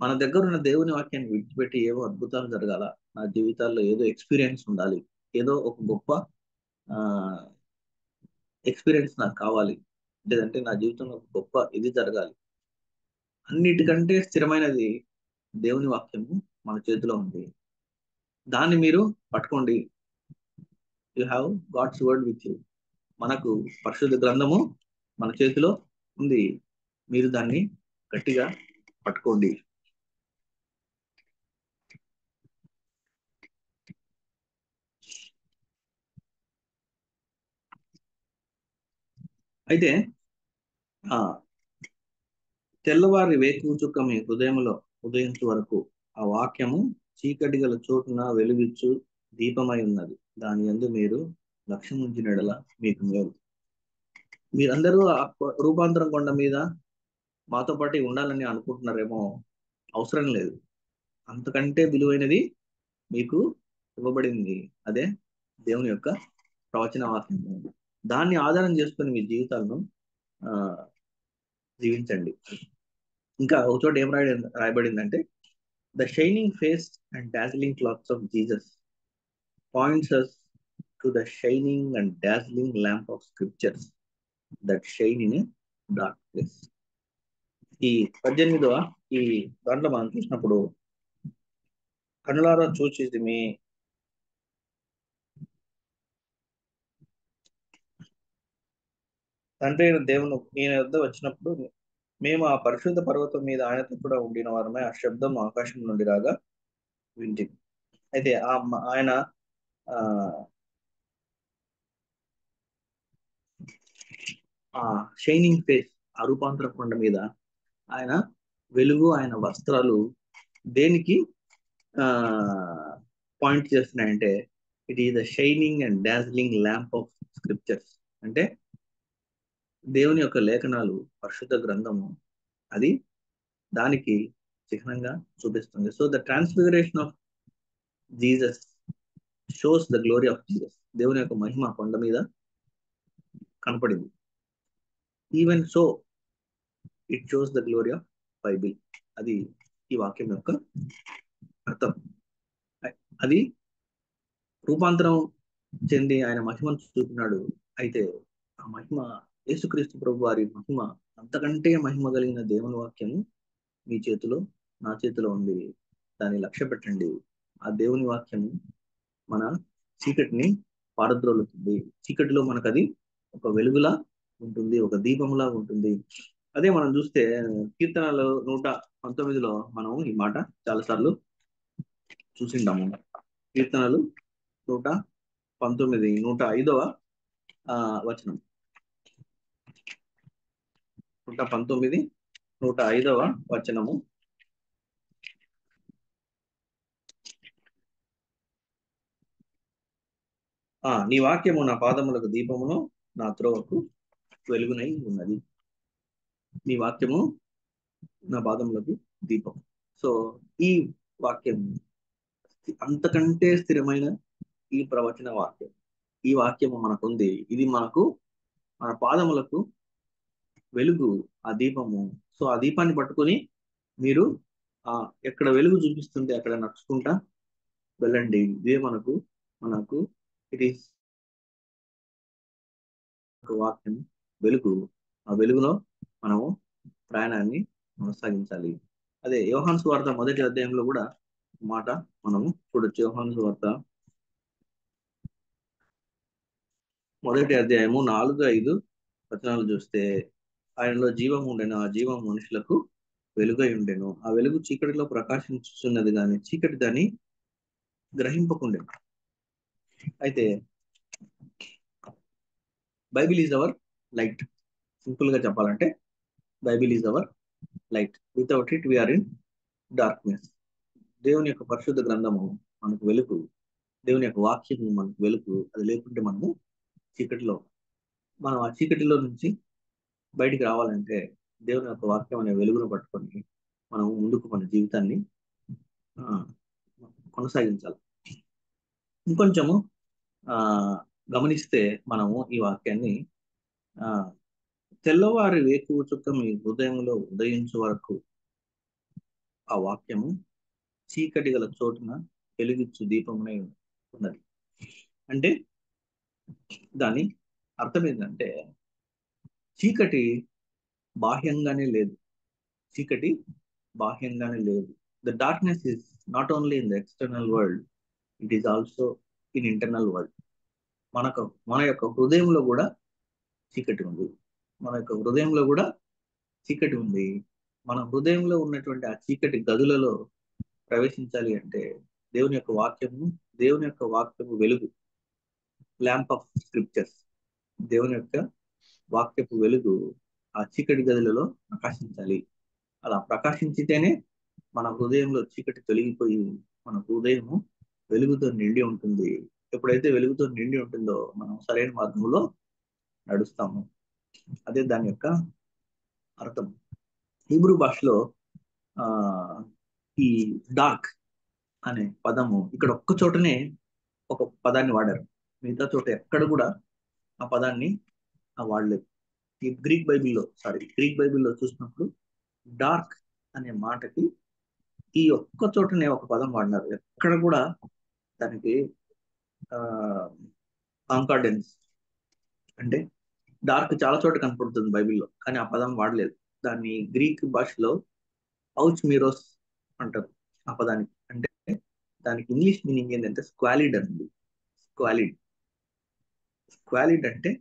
మన దగ్గర ఉన్న దేవుని వాక్యాన్ని విడిచిపెట్టి ఏవో అద్భుతాలు జరగాల, నా జీవితాల్లో ఏదో ఎక్స్పీరియన్స్ ఉండాలి, ఏదో ఒక గొప్ప ఎక్స్పీరియన్స్ నాకు కావాలి, లేదంటే నా జీవితంలో ఒక గొప్ప ఇది జరగాలి, అన్నిటికంటే స్థిరమైనది దేవుని వాక్యము మన చేతిలో ఉంది. దాన్ని మీరు పట్టుకోండి. You have God's word with you. మనకు పరిశుద్ధ గ్రంథము మన చేతిలో ఉంది, మీరు దాన్ని గట్టిగా పట్టుకోండి. అయితే ఆ తెల్లవారి వేకువ చుక్క మీ హృదయంలో ఉదయించు వరకు ఆ వాక్యము చీకటి గల చోటున వెలుగిచ్చు దీపమై ఉన్నది, దాని యందు మీరు లక్ష్యం ఉంచినడల మీకు మేలు. మీరందరూ ఆ రూపాంతరం కొండ మీద మాతో పాటు ఉండాలని అనుకుంటున్నారేమో, అవసరం లేదు. అంతకంటే విలువైనది మీకు ఇవ్వబడింది, అదే దేవుని యొక్క ప్రవచన వాక్యం. దాన్ని ఆధారం చేసుకుని మీ జీవితాలను ఆ జీవించండి. ఇంకా ఒక చోట ఏం రాయబడిందంటే, the shining face and dazzling clothes of Jesus points us to the shining and dazzling lamp of scriptures that shine in a dark place. ఈ 18వ ఈ దాంట్లో మనం చూసినప్పుడు, కనులారా చూచేది మీ తండ్రి అయిన దేవుని ఈయన వద్ద వచ్చినప్పుడు మేము ఆ పరిశుద్ధ పర్వతం మీద ఆయనతో కూడా ఉండిన వారమే, ఆ శబ్దం ఆకాశం నుండి రాగా వింటి. అయితే ఆయన ఆ షైనింగ్ ఫేస్, ఆ రూపాంతర కొండ మీద ఆయన వెలుగు, ఆయన వస్త్రాలు దేనికి పాయింట్ చేస్తున్నాయంటే, it is the shining and dazzling lamp of scriptures. అంటే దేవుని యొక్క లేఖనాలు, పరిశుద్ధ గ్రంథము, అది దానికి చిహ్నంగా చూపిస్తుంది. So the transfiguration of Jesus shows the glory of Jesus. దేవుని యొక్క మహిమ కొండ మీద కనపడింది. Even so it shows the glory of Bible. అది ఈ వాక్యం యొక్క అర్థం. అది రూపాంతరం చెంది ఆయన మహిమను చూపినాడు. అయితే ఆ మహిమ, యేసుక్రీస్తు ప్రభు వారి మహిమ, అంతకంటే మహిమ కలిగిన దేవుని వాక్యము మీ చేతిలో, నా చేతిలో ఉంది. దాన్ని లక్ష్య పెట్టండి. ఆ దేవుని వాక్యము మన చీకటిని పారద్రోలుతుంది. చీకటిలో మనకు అది ఒక వెలుగులా ఉంటుంది, ఒక దీపంలా ఉంటుంది. అదే మనం చూస్తే కీర్తనలు 119లో మనం ఈ మాట చాలాసార్లు చూసింటాము. కీర్తనలు 119, 105వ వచనం. 119, 105వ వచనము. నీ వాక్యము నా పాదములకు దీపమును, నా త్రోవకు వెలుగునై ఉన్నది. నీ వాక్యము నా పాదములకు దీపం. సో ఈ వాక్యం అంతకంటే స్థిరమైన ఈ ప్రవచన వాక్యం, ఈ వాక్యము మనకుంది. ఇది మనకు, మన పాదములకు వెలుగు, ఆ దీపము. సో ఆ దీపాన్ని పట్టుకొని మీరు ఎక్కడ వెలుగు చూపిస్తుంటే అక్కడ నడుచుకుంటా వెళ్ళండి. ఇదే మనకు ఇట్ ఈస్ వాక్యం, వెలుగు. ఆ వెలుగులో మనము ప్రయాణాన్ని కొనసాగించాలి. అదే యోహాను సువార్త 1వ అధ్యాయంలో కూడా మాట మనము చూడొచ్చు. యోహాను సువార్త 1వ అధ్యాయము 4, 5 వచనాలు చూస్తే, ఆయనలో జీవం ఉండెను, ఆ జీవం మనుషులకు వెలుగై ఉండెను. ఆ వెలుగు చీకటిలో ప్రకాశించుచున్నది కానీ చీకటి దాన్ని గ్రహింపకుండెను. అయితే Bible is our light. Simple గా చెప్పాలంటే Bible is our light. Without it we are in darkness. దేవుని యొక్క పరిశుద్ధ గ్రంథము మనకు వెలుగు, దేవుని యొక్క వాక్యము మనకు వెలుగు. అది లేకుంటే మనము చీకటిలో, మనం ఆ చీకటిలో నుంచి బయటికి రావాలంటే దేవుని యొక్క వాక్యం అనే వెలుగును పట్టుకొని మనం ముందుకు మన జీవితాన్ని కొనసాగించాలి. ఇంకొంచెము గమనిస్తే మనము ఈ వాక్యాన్ని తెల్లవారి వేకువ చుక్క మీ హృదయంలో ఉదయించే వరకు ఆ వాక్యము చీకటి గల చోటున వెలుగిచ్చు దీపమునై ఉన్నది. అంటే దాని అర్థం ఏంటంటే చీకటి బాహ్యంగానే లేదు. చీకటి బాహ్యంగానే లేదు. The darkness is not only in the external world, it is also in internal world. మన యొక్క హృదయంలో కూడా చీకటి ఉంది. మన యొక్క హృదయంలో కూడా చీకటి ఉంది. మన హృదయంలో ఉన్నటువంటి ఆ చీకటి గదులలో ప్రవేశించాలి అంటే దేవుని యొక్క వాక్యము వెలుగు, ల్యాంప్ ఆఫ్ స్క్రిప్చర్స్, దేవుని యొక్క వాక్యపు వెలుగు ఆ చీకటి గదులలో ప్రకాశించాలి. అలా ప్రకాశించితేనే మన హృదయంలో చీకటి తొలగిపోయి మన హృదయము వెలుగుతో నిండి ఉంటుంది. ఎప్పుడైతే వెలుగుతో నిండి ఉంటుందో మనం సరైన మార్గంలో నడుస్తాము. అదే దాని యొక్క అర్థం. హీబ్రూ భాషలో ఈ డార్క్ అనే పదము ఇక్కడ ఒక్క చోటనే ఒక పదాన్ని వాడారు. మిగతా చోట ఎక్కడ కూడా ఆ పదాన్ని వాడలేదు. ఈ గ్రీక్ బైబిల్లో చూసినప్పుడు డార్క్ అనే మాటకి ఈ ఒక్క చోటనే ఒక పదం వాడినారు. ఎక్కడ కూడా దానికి కాంకార్డెన్స్ అంటే డార్క్ చాలా చోట కనపడుతుంది బైబిల్లో, కానీ ఆ పదం వాడలేదు. దాన్ని గ్రీక్ భాషలో ఔచ్ మీరోస్ అంటారు ఆ పదానికి. అంటే దానికి ఇంగ్లీష్ మీనింగ్ ఏంటంటే స్క్వాలిడ్ అండి. స్క్వాలిడ్ అంటే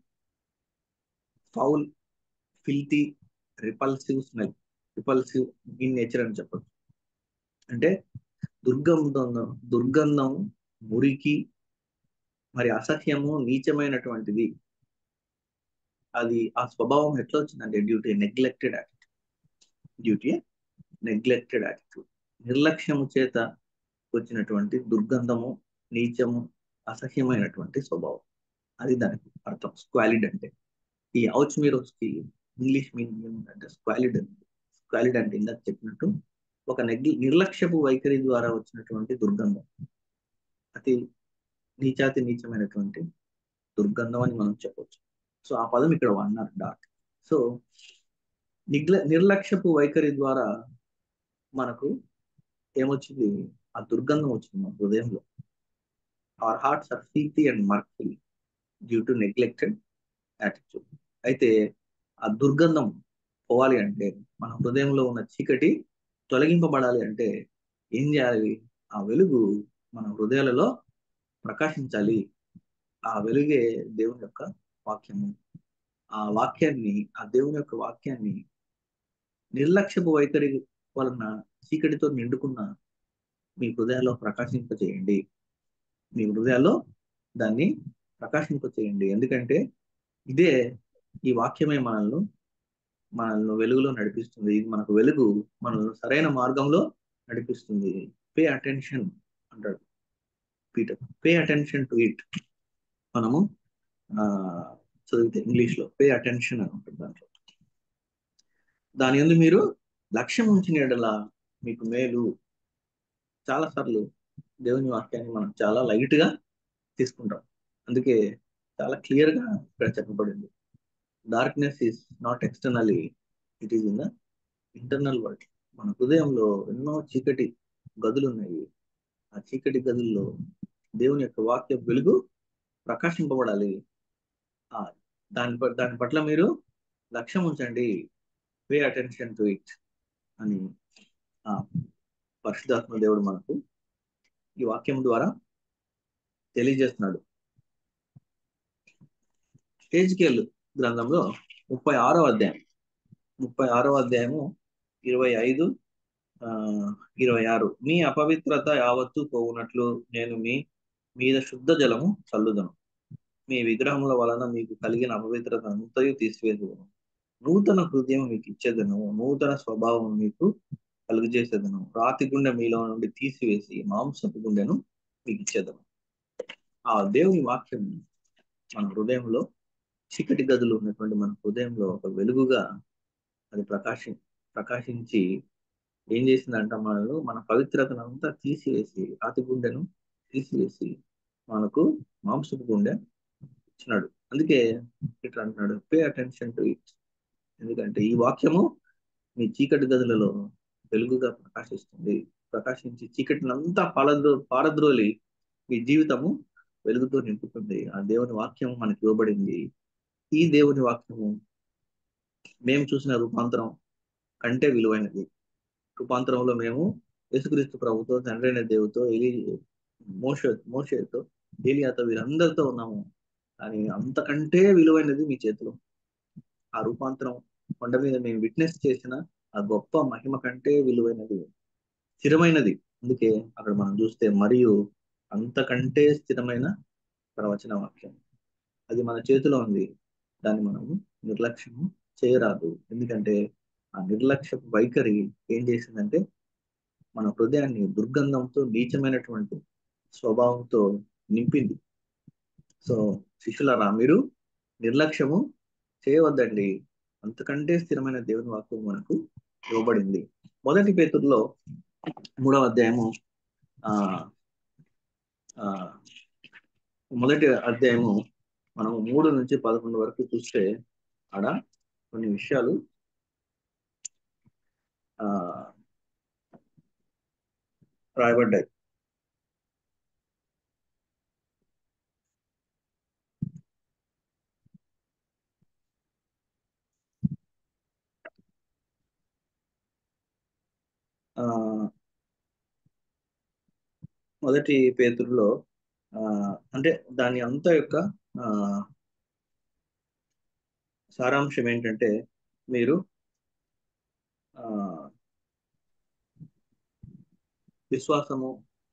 foul, filthy, repulsive smell, repulsive in nature అని చెప్పచ్చు. అంటే దుర్గంధం, మురికి, మరి అసహ్యము, నీచమైనటువంటిది. అది ఆ స్వభావం ఎట్లా వచ్చిందంటే డ్యూ టు నెగ్లెక్టెడ్ యాటిట్యూడ్, నిర్లక్ష్యము చేత వచ్చినటువంటి దుర్గంధము, నీచము, అసహ్యమైనటువంటి స్వభావం. అది దానికి అర్థం స్క్వాలిడ్ అంటే. ఈ ఔచ్ మీరోస్ కి ఇంగ్లీష్ మీనింగ్ అంటే స్క్వాలిడ్ అంటే ఇందాక చెప్పినట్టు ఒక నిర్లక్ష్యపు వైఖరి ద్వారా వచ్చినటువంటి దుర్గంధం, అతి నీచమైనటువంటి దుర్గంధం అని మనం చెప్పవచ్చు. సో ఆ పదం ఇక్కడ వాడినారు, డార్క్. సో నిర్లక్ష్యపు వైఖరి ద్వారా మనకు ఏమొచ్చింది? ఆ దుర్గంధం వచ్చింది మన హృదయంలో. Our hearts are filthy and murky due to neglected attitude. అయితే ఆ దుర్గంధం పోవాలి అంటే, మన హృదయంలో ఉన్న చీకటి తొలగింపబడాలి అంటే ఏం చేయాలి? ఆ వెలుగు మన హృదయాలలో ప్రకాశించాలి. ఆ వెలుగే దేవుని యొక్క వాక్యము. ఆ దేవుని యొక్క వాక్యాన్ని నిర్లక్ష్యపు వైఖరి వలన చీకటితో నిండుకున్న మీ హృదయాల్లో ప్రకాశింపచేయండి. మీ హృదయాల్లో దాన్ని ప్రకాశింపచేయండి. ఎందుకంటే ఇదే, ఈ వాక్యమే మనల్ని వెలుగులో నడిపిస్తుంది. ఇది మనకు వెలుగు, మనల్ని సరైన మార్గంలో నడిపిస్తుంది. పే అటెన్షన్ అంటాడు Peter. Pay attention to it. మనము చదివితే ఇంగ్లీష్ లో పే అటెన్షన్ అని ఉంటుంది. దాని యందు మీరు లక్ష్యం ఉంచిన యెడల మీకు మేలు. చాలా సార్లు దేవుని వాక్యాన్ని మనం చాలా లైట్ గా తీసుకుంటాం. అందుకే చాలా క్లియర్ గా ఇక్కడ చెప్పబడింది, darkness is not externally, it is in the internal world. మన హృదయంలో ఎన్నో చీకటి గదులు ఉన్నాయి. ఆ చీకటి గదుల్లో దేవుని యొక్క వాక్య వెలుగు ప్రకాశింపబడాలి. దాని పట్ల మీరు లక్ష్యం ఉంచండి. పే అటెన్షన్ టు ఇట్ అని పరిశుద్ధాత్మ దేవుడు మనకు ఈ వాక్యం ద్వారా తెలియజేస్తున్నాడు. హెజ్కేలు గ్రంథంలో 36వ అధ్యాయం 36వ అధ్యాయము 25, 26. మీ అపవిత్రత యావత్తు పోవునట్లు నేను మీ మీద శుద్ధ జలము చల్లుదను. మీ విగ్రహముల వలన మీకు కలిగిన అపవిత్రత అంతయు తీసివేదును. నూతన హృదయం మీకు ఇచ్చేదను, నూతన స్వభావం మీకు కలుగజేసేదను. రాతి గుండె మీలో నుండి తీసివేసి మాంసపు గుండెను మీకు ఇచ్చేదను. ఆ దేవుని వాక్యం మన హృదయంలో, చీకటి గదులు ఉన్నటువంటి మన హృదయంలో ఒక వెలుగుగా అది ప్రకాశించి ఏం చేసిందంట, మనలో మన పవిత్రతను అంతా తీసివేసి, రాతి గుండెను తీసివేసి మనకు మాంసపు గుండె ఇచ్చినాడు. అందుకే ఇట్లా అంటున్నాడు, పే అటెన్షన్ టు ఇట్. ఎందుకంటే ఈ వాక్యము మీ చీకటి గదులలో వెలుగుగా ప్రకాశించి చీకటిని అంతా పారద్రోలి మీ జీవితము వెలుగుతో నింపుతుంది. ఆ దేవుని వాక్యం మనకి ఇవ్వబడింది. ఈ దేవుని వాక్యము మేము చూసిన రూపాంతరం కంటే విలువైనది. రూపాంతరంలో మేము యేసుక్రీస్తు ప్రభుతో, తండ్రి అయిన దేవుతో, మోషేతో, ఏలియాతో, వీరందరితో ఉన్నాము. కానీ అంతకంటే విలువైనది మీ చేతిలో. ఆ రూపాంతరం కొండ మీద మేము విట్నెస్ చేసిన ఆ గొప్ప మహిమ కంటే విలువైనది, స్థిరమైనది. అందుకే అక్కడ మనం చూస్తే, మరియు అంతకంటే స్థిరమైన ప్రవచన వాక్యం అది మన చేతిలో ఉంది. దాన్ని మనము నిర్లక్ష్యము చేయరాదు. ఎందుకంటే ఆ నిర్లక్ష్య వైఖరి ఏం చేసిందంటే మన హృదయాన్ని దుర్గంధంతో, నీచమైనటువంటి స్వభావంతో నింపింది. సో శిష్యులారా, మీరు నిర్లక్ష్యము చేయవద్దండి. అంతకంటే స్థిరమైన దేవుని వాక్యం మనకు ఇవ్వబడింది. 1 పేతురులో 3వ అధ్యాయము 1 అధ్యాయము మనము 3 నుంచి 11 వరకు చూస్తే ఆడ కొన్ని విషయాలు రాయబడ్డాయి. మొదటి పేతురులో అంటే దాని అంత యొక్క సారాంశం ఏంటంటే, మీరు విశ్వాసము,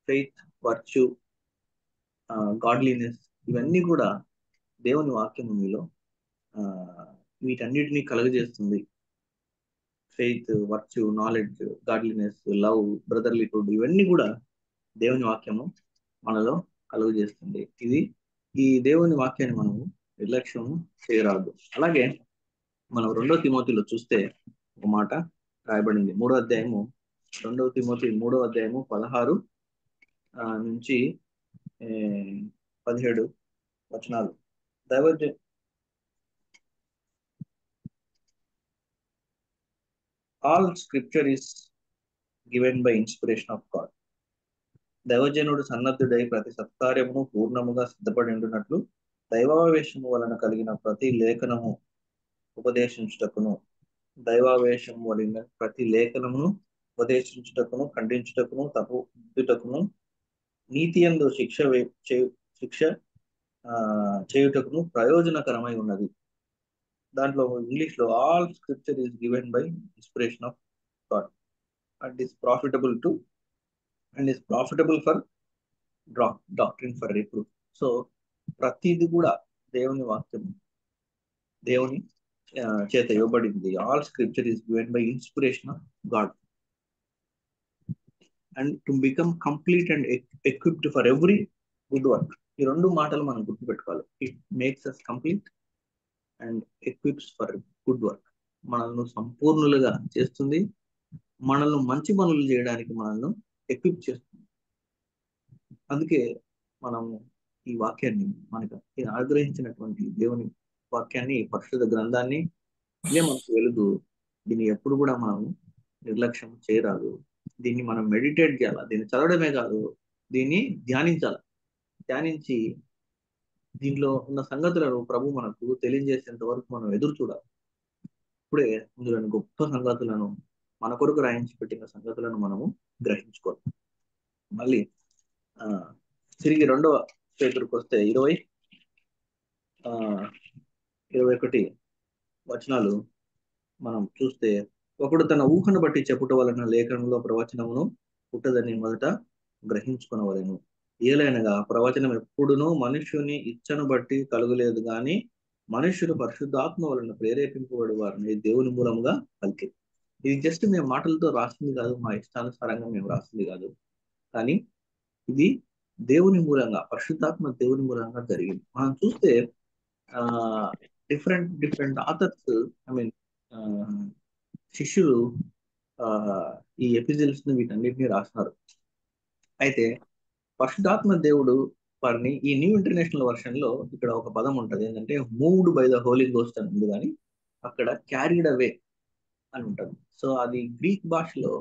ఫెయిత్, వర్చ్యూ, గాడ్లీనెస్, ఇవన్నీ కూడా దేవుని వాక్యము మీలో వీటన్నిటినీ కలుగజేస్తుంది. Faith, virtue, knowledge, godliness, love, brotherhood, ఇవన్నీ కూడా దేవుని వాక్యము మనలో కలుగజేస్తుంది. ఈ దేవుని వాక్యాన్ని మనము నిర్లక్ష్యం చేయరాదు. అలాగే మనం 2వ తిమోతిలో చూస్తే ఒక మాట రాయబడింది. 3వ అధ్యాయము 2వ తిమోతి 3వ అధ్యాయము 16 నుంచి 17 వచనాలు. All scripture is given by inspiration of God. దైవజనుడు సన్నద్ధుడై ప్రతి సత్కార్యమును పూర్ణముగా సిద్ధపడి ఉండునట్లు దైవావేశము వలన కలిగిన ప్రతి లేఖనము ఉపదేశించుటకును, దైవావేశము వలన ప్రతి లేఖనమును ఉపదేశించుటకును, ఖండించుటకును, తప్పుటకును, నీతియందు శిక్ష చేయుటకును ప్రయోజనకరమై ఉన్నది. దాంట్లో ఇంగ్లీష్ లో all scripture is given by inspiration of God and is profitable for doctrine, for reproof. So ప్రతిది కూడా దేవుని వాక్యం, దేవుని చేత ఇవ్వబడింది. All scripture is given by inspiration of God and to become complete and equipped for every good work. ఈ 2 మాటలు మనం గుర్తుపెట్టుకోవాలి. It makes us complete and equips for good work. మనల్ని సంపూర్ణులుగా చేస్తుంది, మనల్ని మంచి పనులు చేయడానికి మనల్ని ఎక్విప్ చేస్తుంది. అందుకే మనము ఈ వాక్యాన్ని, మనకు అనుగ్రహించినటువంటి దేవుని వాక్యాన్ని, పరిశుద్ధ గ్రంథాన్ని, ఇదే మనకు వెలుగు. దీన్ని ఎప్పుడు కూడా మనం నిర్లక్ష్యం చేయరాదు. దీన్ని మనం మెడిటేట్ చేయాలి. దీన్ని చదవడమే కాదు, దీన్ని ధ్యానించి దీంట్లో ఉన్న సంగతులను ప్రభు మనకు తెలియజేసేంత వరకు మనం ఎదురు చూడాలి. ఇప్పుడే ఇందులోని గొప్ప సంగతులను, మన కొరకు రాయించి పెట్టిన సంగతులను మనము గ్రహించుకోవాలి. మళ్ళీ తిరిగి 2వ పేతురుకు వస్తే 21 వచనాలు మనం చూస్తే ఒకడు తన ఊహను బట్టి చెప్పుట వలన లేఖనంలో ప్రవచనమును పుట్టదని మొదట గ్రహించుకొనవలెను. ఏలైనగా ప్రవచనం ఎప్పుడునూ మనుష్యుని ఇచ్చను బట్టి కలుగలేదు గాని మనుష్యుడు పరిశుద్ధాత్మ వలన ప్రేరేపింపబడి వారిని దేవుని మూలముగా పలికి. ఇది జస్ట్ మేము మాటలతో రాసింది కాదు, మా ఇష్టానుసారంగా మేము రాసింది కాదు, కానీ ఇది దేవుని మూలంగా, పరిశుద్ధాత్మ దేవుని మూలంగా జరిగింది. మనం చూస్తే డిఫరెంట్ ఆథర్స్, ఐ మీన్ శిష్యులు ఈ ఎపిజిల్స్ ని వీటన్నిటిని రాస్తున్నారు. అయితే పరిశుద్ధాత్మ దేవుడు వారిని, ఈ న్యూ ఇంటర్నేషనల్ వర్షన్ లో ఇక్కడ ఒక పదం ఉంటది ఏంటంటే moved by the Holy Ghost అని ఉంది, కానీ అక్కడ క్యారీడ్ అవే అని ఉంటుంది. సో అది గ్రీక్ భాషలో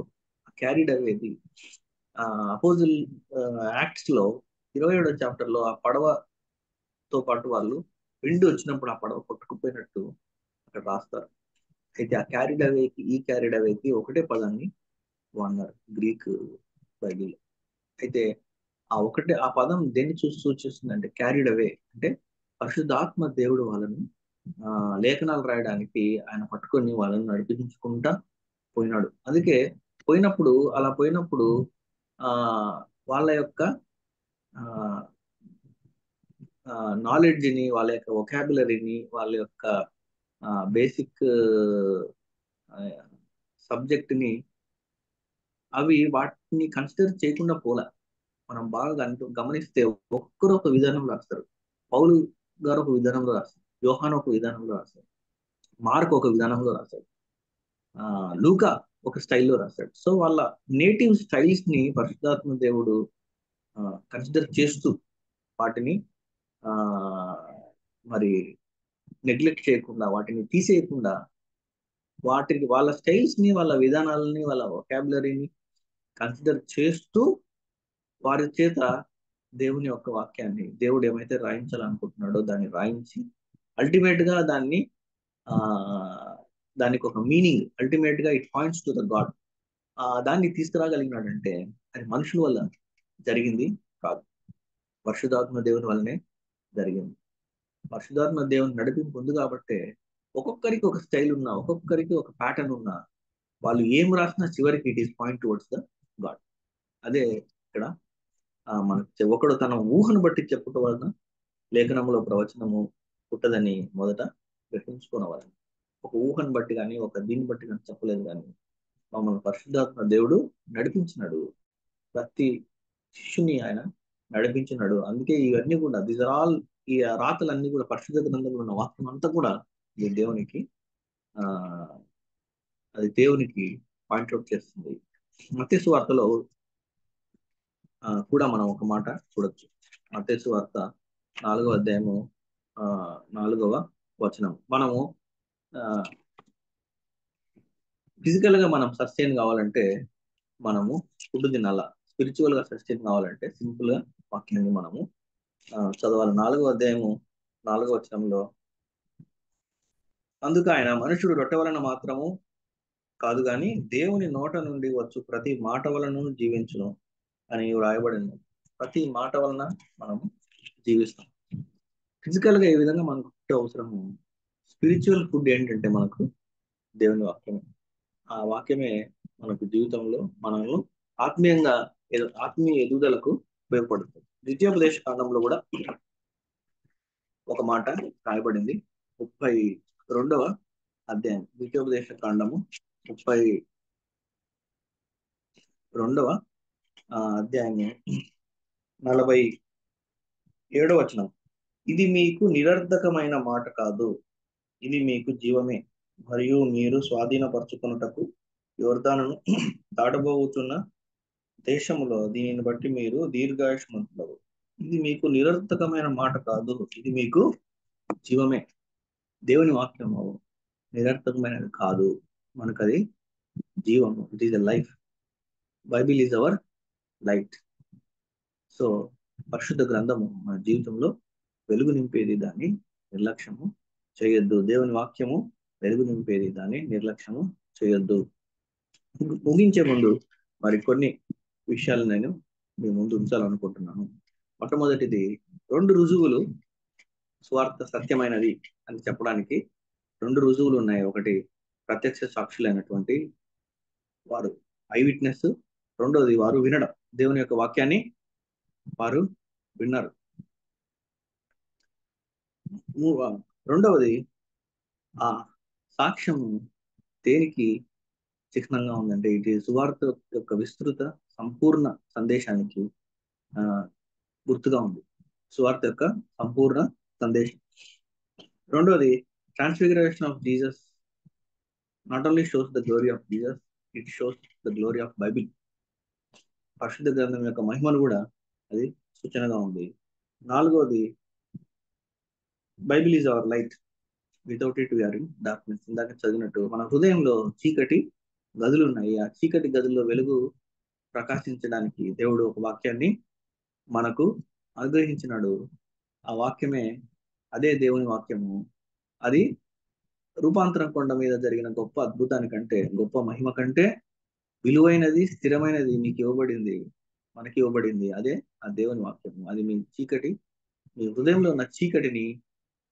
క్యారీడ్ అవేది అపోజిల్ యాక్ట్స్ లో 27వ చాప్టర్ లో ఆ పడవతో పాటు వాళ్ళు విండు వచ్చినప్పుడు ఆ పడవ కొట్టుకుపోయినట్టు అక్కడ రాస్తారు. అయితే ఆ క్యారీడ్ అవేకి ఈ క్యారీడ్ అవేకి ఒకటే పదాన్ని వాడినారు గ్రీక్ బైబిల్. అయితే ఆ పదం దేన్ని సూచిస్తుంది అంటే క్యారీడ్ అవే అంటే పరిశుద్ధాత్మ దేవుడు వాళ్ళని లేఖనాలు రాయడానికి ఆయన పట్టుకొని వాళ్ళని నడిపించుకుంటా పోయినాడు. అందుకే అలా పోయినప్పుడు వాళ్ళ యొక్క నాలెడ్జ్ని, వాళ్ళ యొక్క వొకాబులరీని, వాళ్ళ యొక్క బేసిక్ సబ్జెక్ట్ని అవి వాటిని కన్సిడర్ చేయకుండా పోలే. మనం బాగా గమనిస్తే ఒక్కరు ఒక విధానంలో రాస్తారు. పౌలు గారు ఒక విధానంలో రాస్తారు, యోహాను ఒక విధానంలో రాస్తారు, మార్క్ ఒక విధానంలో రాశాడు, లూకా ఒక స్టైల్లో రాశాడు. సో వాళ్ళ నేటివ్ స్టైల్స్ ని పరిశుద్ధాత్మ దేవుడు కన్సిడర్ చేస్తూ వాటిని మరి నెగ్లెక్ట్ చేయకుండా, వాటిని తీసేయకుండా, వాళ్ళ స్టైల్స్ ని, వాళ్ళ విధానాలని, వాళ్ళ వొకాబులరీని కన్సిడర్ చేస్తూ వారి చేత దేవుని యొక్క వాక్యాన్ని, దేవుడు ఏమైతే రాయించాలనుకుంటున్నాడో దాన్ని రాయించి అల్టిమేట్ గా దానికి ఒక మీనింగ్, అల్టిమేట్ గా it points to the God, దాన్ని తీసుకురాగలిగినాడంటే అది మనుషుల వల్ల జరిగింది కాదు, పరిశుద్ధాత్మ దేవుని వల్లనే జరిగింది. పరిశుద్ధాత్మ దేవుని నడిపింపు ఉంది కాబట్టి ఒక్కొక్కరికి ఒక స్టైల్ ఉన్నా, ఒక్కొక్కరికి ఒక ప్యాటర్న్ ఉన్నా, వాళ్ళు ఏం రాసినా చివరికి it is point towards the God. అదే ఇక్కడ మనకి ఒకడు తన ఊహను బట్టి చెప్పుకోవడం వలన లేఖనంలో ప్రవచనము పుట్టదని మొదట గ్రహించుకోవాలి. ఒక ఊహను బట్టి కానీ, ఒక దీన్ని బట్టి కానీ చెప్పలేదు, కానీ మమ్మల్ని పరిశుద్ధాత్మ దేవుడు నడిపించినాడు, ప్రతి శిష్యుని ఆయన నడిపించినాడు. అందుకే ఇవన్నీ కూడా దీస్ ఆర్ ఆల్, ఈ రాతలన్నీ కూడా పరిశుద్ధ గ్రంథంలో ఉన్న వాక్యం అంతా కూడా అది దేవునికి పాయింట్అవుట్ చేస్తుంది. మత్తయి సువార్తలో కూడా మనం ఒక మాట చూడొచ్చు. మత్తయి సువార్త 4వ అధ్యాయము 4వ వచనం. మనము ఫిజికల్ గా మనం సస్టైన్ కావాలంటే మనము ఫుడ్ తినాలా, స్పిరిచువల్ గా సస్టైన్ కావాలంటే సింపుల్ గా వాక్యాన్ని మనము చదవాలి. 4వ అధ్యాయము 4వ వచనంలో, అందుకు ఆయన మనుషుడు రొట్టె వలన మాత్రము కాదు గాని దేవుని నోట నుండి వచ్చు ప్రతి మాట వలన జీవించును అని వ్రాయబడింది. ప్రతి మాట వలన మనము జీవిస్తాం. ఫిజికల్ గా ఏ విధంగా మనకు ఫుడ్ అవసరము, స్పిరిచువల్ ఫుడ్ ఏంటంటే మనకు దేవుని వాక్యమే. ఆ వాక్యమే మనకు జీవితంలో మనల్ని ఆత్మీయ ఎదుగుదలకు ఉపయోగపడుతుంది. ద్వితీయోపదేశ కాండంలో కూడా ఒక మాట రాయబడింది, 32వ అధ్యాయం, ద్వితీయోపదేశ కాండము 32వ అధ్యాయము 47వ వచనం. ఇది మీకు నిరర్ధకమైన మాట కాదు, ఇది మీకు జీవమే, మరియు మీరు స్వాధీనపరచుకున్నటకు యోర్దానును దాటబోతున్న దేశములో దీనిని బట్టి మీరు దీర్ఘాయుష్మంతులు. ఇది మీకు నిరర్థకమైన మాట కాదు, ఇది మీకు జీవమే. దేవుని వాక్యము నిరర్థకమైనది కాదు, మనకు అది జీవము. It is a life. Bible is our light. So పరిశుద్ధ గ్రంథము మన జీవితంలో వెలుగు నింపేది, దాన్ని నిర్లక్ష్యము చేయొద్దు. దేవుని వాక్యము వెలుగు నింపేది, దాన్ని నిర్లక్ష్యము చేయొద్దు. ముగించే ముందు మరి కొన్ని విషయాలు నేను మీ ముందు ఉంచాలనుకుంటున్నాను. మొట్టమొదటిది, 2 రుజువులు స్వార్థ సత్యమైనది అని చెప్పడానికి 2 రుజువులు ఉన్నాయి. ఒకటి ప్రత్యక్ష సాక్షులైనటువంటి వారు, ఐ విట్నెస్. రెండోది వారు వినడం, దేవుని యొక్క వాక్యాన్ని వారు విన్నారు. రెండవది ఆ సాక్ష్యము దేనికి చిహ్నంగా ఉందంటే ఇది సువార్త యొక్క విస్తృత సంపూర్ణ సందేశానికి గుర్తుగా ఉంది. సువార్త యొక్క సంపూర్ణ సందేశం. రెండవది transfiguration of Jesus not only shows the glory of Jesus, it shows the glory of Bible. పరిశుద్ధ గ్రంథం యొక్క మహిమను కూడా అది సూచనగా ఉంది. నాలుగవది Bible is our light, without it we are in darkness. ఇందాక చదివినట్టు మన హృదయంలో చీకటి గదులు ఉన్నాయి. ఆ చీకటి గదుల్లో వెలుగు ప్రకాశించడానికి దేవుడు ఒక వాక్యాన్ని మనకు అనుగ్రహించినాడు. ఆ వాక్యమే అదే దేవుని వాక్యము. అది రూపాంతరం కొండ మీద జరిగిన గొప్ప అద్భుతానికంటే, గొప్ప మహిమ కంటే విలువైనది, స్థిరమైనది నీకు ఇవ్వబడింది, మనకి ఇవ్వబడింది. అదే ఆ దేవుని వాక్యము. అది మీ హృదయంలో ఉన్న చీకటిని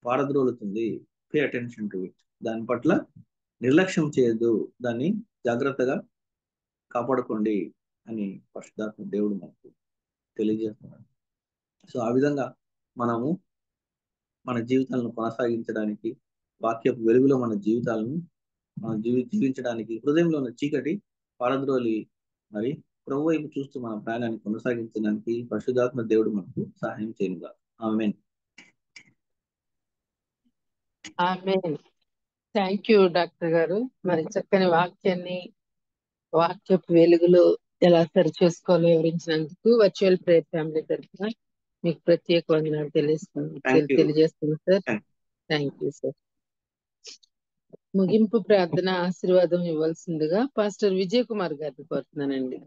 పారద్రోలుతుంది. Pay attention to it. దాని పట్ల నిర్లక్ష్యం చేయొద్దు, దాన్ని జాగ్రత్తగా కాపాడుకోండి అని పరిశుద్ధాత్మ దేవుడు మనకు తెలియజేస్తున్నాడు. సో ఆ విధంగా మనము మన జీవితాలను కొనసాగించడానికి, వాక్యపు వెలుగులో మన జీవితాలను జీవించడానికి హృదయంలో ఉన్న చీకటి పారద్రోలి మరి ప్రభు వైపు చూస్తూ మన ప్రయాణాన్ని కొనసాగించడానికి పరిశుద్ధాత్మ దేవుడు మనకు సహాయం చేయనుగా. ఆమేన్. ఆమేన్. థ్యాంక్ యూ డాక్టర్ గారు. మరి చక్కని వాక్యపు వెలుగులో ఎలా సరి చేసుకోవాలో వివరించినందుకు వర్చువల్ ప్రేయర్ ఫ్యామిలీ తరఫున మీకు ప్రత్యేక వందనాలు తెలియజేస్తున్నాను సార్. Thank you sir. ముగింపు ప్రార్థన ఆశీర్వాదం ఇవ్వాల్సిందిగా పాస్టర్ విజయ్ కుమార్ గారిని కోరుతున్నానండి.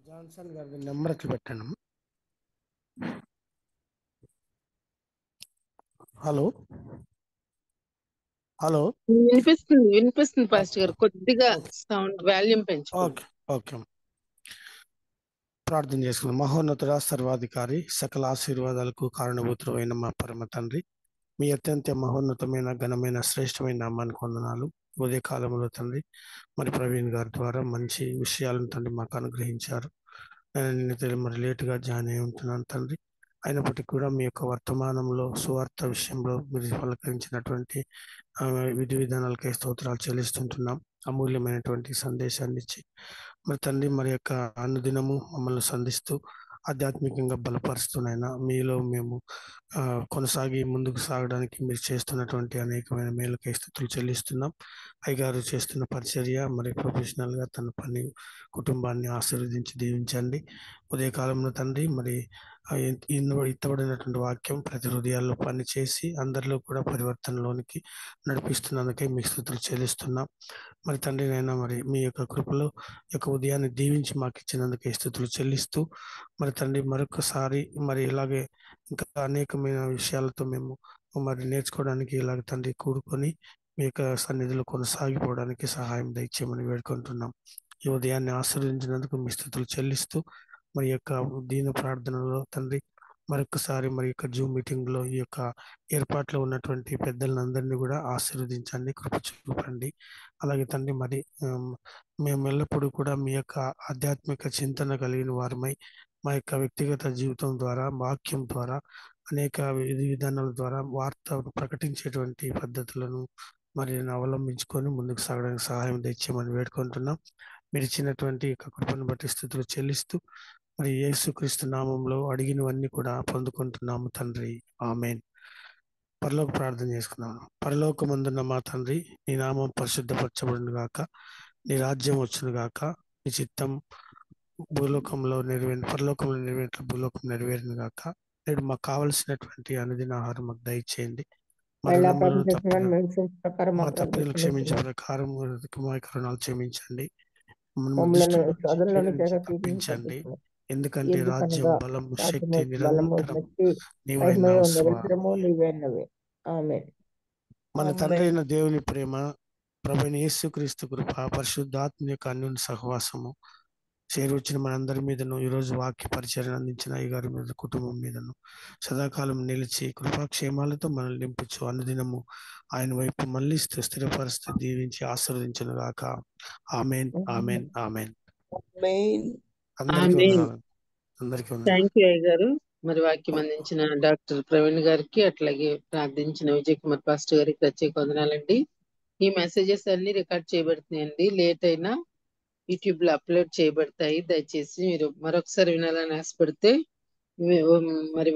జాన్సన్ గారి నెంబర్ ఎట్లా పెట్టండి. హలో హలో, వినిపిస్తుంది పాస్టర్ గారు. కొద్దిగా సౌండ్ వాల్యూమ్ పెంచుకోండి. ఓకే. ప్రార్థన చేసుకున్నాం. మహోన్నతుడ, సర్వాధికారి, సకల ఆశీర్వాదాలకు కారణభూతుడైన మా పరమ తండ్రి, మీ అత్యంత మహోన్నతమైన ఘనమైన శ్రేష్టమైన నామానికి వందనాలు. ఉదయ కాలంలో తండ్రి మరి ప్రవీణ్ గారి ద్వారా మంచి విషయాలను తండ్రి మాకు అనుగ్రహించారు. నేను మరి లేటుగా జాయిన్ అయి ఉంటున్నాను తండ్రి. అయినప్పటికీ కూడా మీ యొక్క వర్తమానంలో సువార్త విషయంలో మీరు పలకరించినటువంటి విధి విధానాలకై స్తోత్రాలు చెల్లిస్తుంటున్నాం. అమూల్యమైనటువంటి సందేశాన్ని ఇచ్చి మరి తండ్రి మరి యొక్క అనుదినము మమ్మల్ని సంధిస్తూ ఆధ్యాత్మికంగా బలపరుస్తున్నాయినా మీలో మేము కొనసాగి ముందుకు సాగడానికి మీరు చేస్తున్నటువంటి అనేకమైన మేలుకై స్తుతులు చెల్లిస్తున్నాం. అయ్యగారు చేస్తున్న పరిచర్య మరి ప్రొఫెషనల్గా తన పని కుటుంబాన్ని ఆశీర్వదించి దీవించండి. ఉదయకాలంలో తండ్రి మరి ఇత్తబడినటువంటి వాక్యం ప్రతి హృదయాల్లో పనిచేసి అందరిలో కూడా పరివర్తనలోనికి నడిపిస్తున్నందుకే మీకు స్తుతులు చెల్లిస్తున్నాం. మరి తండ్రి నైనా మరి మీ యొక్క కృపలో యొక్క ఉదయాన్ని దీవించి మాకు ఇచ్చినందుకే స్తుతులు చెల్లిస్తూ మరి తండ్రి మరొకసారి మరి ఇలాగే ఇంకా అనేకమైన విషయాలతో మేము మరి నేర్చుకోవడానికి ఇలాగ తండ్రి కూడుకొని మీ యొక్క సన్నిధిలో కొనసాగిపోవడానికి సహాయం దయచేయమని వేడుకుంటున్నాం. ఈ ఉదయాన్ని ఆశీర్వదించినందుకు మీ స్తుతులు చెల్లిస్తూ మరి యొక్క దీన ప్రార్థనలో తండ్రి మరొకసారి మరి యొక్క జూమ్ మీటింగ్ లో ఈ యొక్క ఏర్పాట్లో ఉన్నటువంటి పెద్దలందరినీ కూడా ఆశీర్వదించండి, కృప చూపండి. అలాగే తండ్రి మరి మేము ఎల్లప్పుడూ కూడా మీ యొక్క ఆధ్యాత్మిక చింతన కలిగిన వారమై మా యొక్క వ్యక్తిగత జీవితం ద్వారా, వాక్యం ద్వారా, అనేక విధి విధానాల ద్వారా వార్త ప్రకటించేటువంటి పద్ధతులను మరి అవలంబించుకొని ముందుకు సాగడానికి సహాయం తెచ్చామని వేడుకుంటున్నాం. మీరు ఇచ్చినటువంటి యొక్క కృపను బట్టి స్థితులు చెల్లిస్తూ మరి యేసుక్రీస్తు నామంలో అడిగినవన్నీ కూడా పొందుకుంటున్నాము తండ్రి. ఆమేన్. పరలోక ప్రార్థన చేసుకున్నాను. పరలోకమందున్న మా తండ్రి, నీ నామం పరిశుద్ధపరచబడును గాక, నీ రాజ్యం వచ్చును గాక, నీ చిత్తం పరలోకంలో నెరవేరిన భూలోకం నెరవేరును గాక. నేడు మాకు కావలసినటువంటి అనుదిన ఆహారం మాకు దయచేయండి. మా తప్పులు క్షమించే ప్రకారం మా రుణాలు క్షమించండి. తప్పించండి. ఎందుకంటే రాజ్యం, బలం, శక్తి నిరంతరం నీవైనవి. మన తండ్రి అయిన దేవుని ప్రేమ, ప్రభువైన యేసుక్రీస్తు కృప, పరిశుద్ధాత్మ యొక్క అన్యోన్య సహవాసము చేరువచ్చిన మనందరి మీదను, ఈరోజు వాక్య పరిచయం అందించిన అయ్యగారి మీద, కుటుంబం మీదను సదాకాలం నిలిచి కృపాక్షేమాలతో మనల్ని నింపుచు అనుదినము ఆయన వైపు మళ్ళిస్తూ స్థిరపరుస్తూ దీవించి ఆశీర్వదించును గాక. Amen, amen, amen. అందరికీ వందనాలు. అందరికీ వందనాలు. థ్యాంక్ యూ అయ్యగారు. మరి వాక్యం అందించిన డాక్టర్ ప్రవీణ్ గారికి, అట్లాగే ప్రార్థించిన విజయ్ కుమార్ పాస్టర్ గారికి ప్రత్యేక వందనాలండి. ఈ మెసేజెస్ అన్ని రికార్డ్ చేయబడుతున్నాయండి. లేట్ అయినా యూట్యూబ్ లో అప్లోడ్ చేయబడతాయి. దయచేసి మీరు మరొకసారి వినాలని ఆశపడితే మరి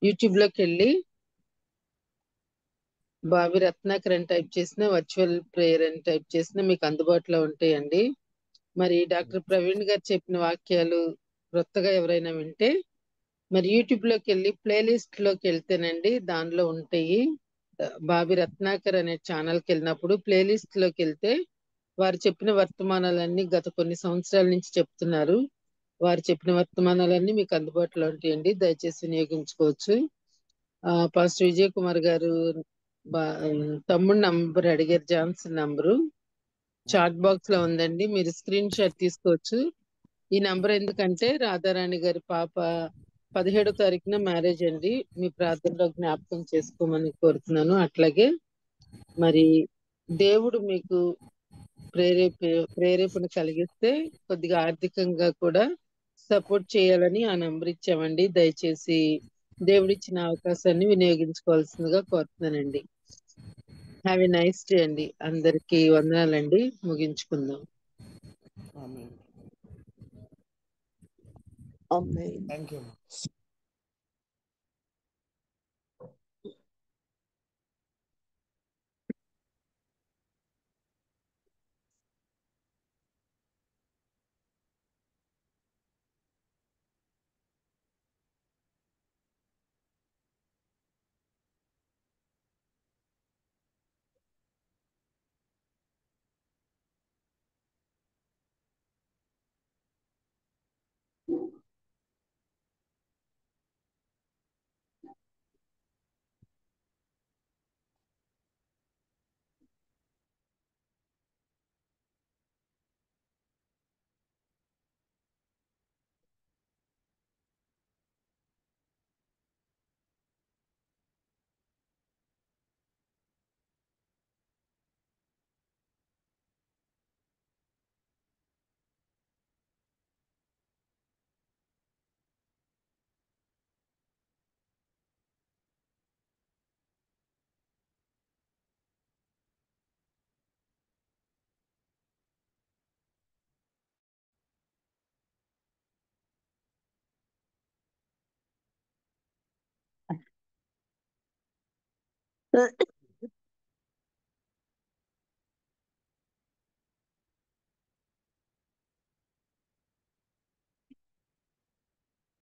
యూట్యూబ్ లోకి వెళ్ళి బావి రత్నాకర్ అని టైప్ చేసిన, వర్చువల్ ప్రేయర్ అని టైప్ చేసిన మీకు అందుబాటులో ఉంటాయండి. మరి డాక్టర్ ప్రవీణ్ గారు చెప్పిన వాక్యాలు కొత్తగా ఎవరైనా వింటే మరి యూట్యూబ్ లోకి వెళ్ళి ప్లేలిస్ట్ లోకి వెళ్తేనండి దానిలో ఉంటాయి. బాబి రత్నాకర్ అనే ఛానల్కి వెళ్ళినప్పుడు ప్లేలిస్ట్ లోకి వెళ్తే వారు చెప్పిన వర్తమానాలన్నీ గత కొన్ని సంవత్సరాల నుంచి చెప్తున్నారు. వారు చెప్పిన వర్తమానాలన్నీ మీకు అందుబాటులో ఉంటాయండి. దయచేసి వినియోగించుకోవచ్చు. పాస్టర్ విజయ్ కుమార్ గారు తమ్ముడు నంబర్ అడిగారు, జాన్సన్ నంబరు చాట్ బాక్స్ లో ఉందండి. మీరు స్క్రీన్ షాట్ తీసుకోవచ్చు. ఈ నంబర్ ఎందుకంటే రాధారాణి గారి పాప 17వ తారీఖున మ్యారేజ్ అండి. మీ ప్రార్థనలో జ్ఞాపకం చేసుకోమని కోరుతున్నాను. అట్లాగే మరి దేవుడు మీకు ప్రేరేపణ కలిగిస్తే కొద్దిగా ఆర్థికంగా కూడా సపోర్ట్ చేయాలని ఆ నంబర్ ఇచ్చామండి. దయచేసి దేవుడిచ్చిన అవకాశాన్ని వినియోగించుకోవాల్సిందిగా కోరుతున్నానండి. హ్యావ్ ఎ నైస్ డే అండి. అందరికీ వందనాలండి. ముగించుకుందాం. Thank you.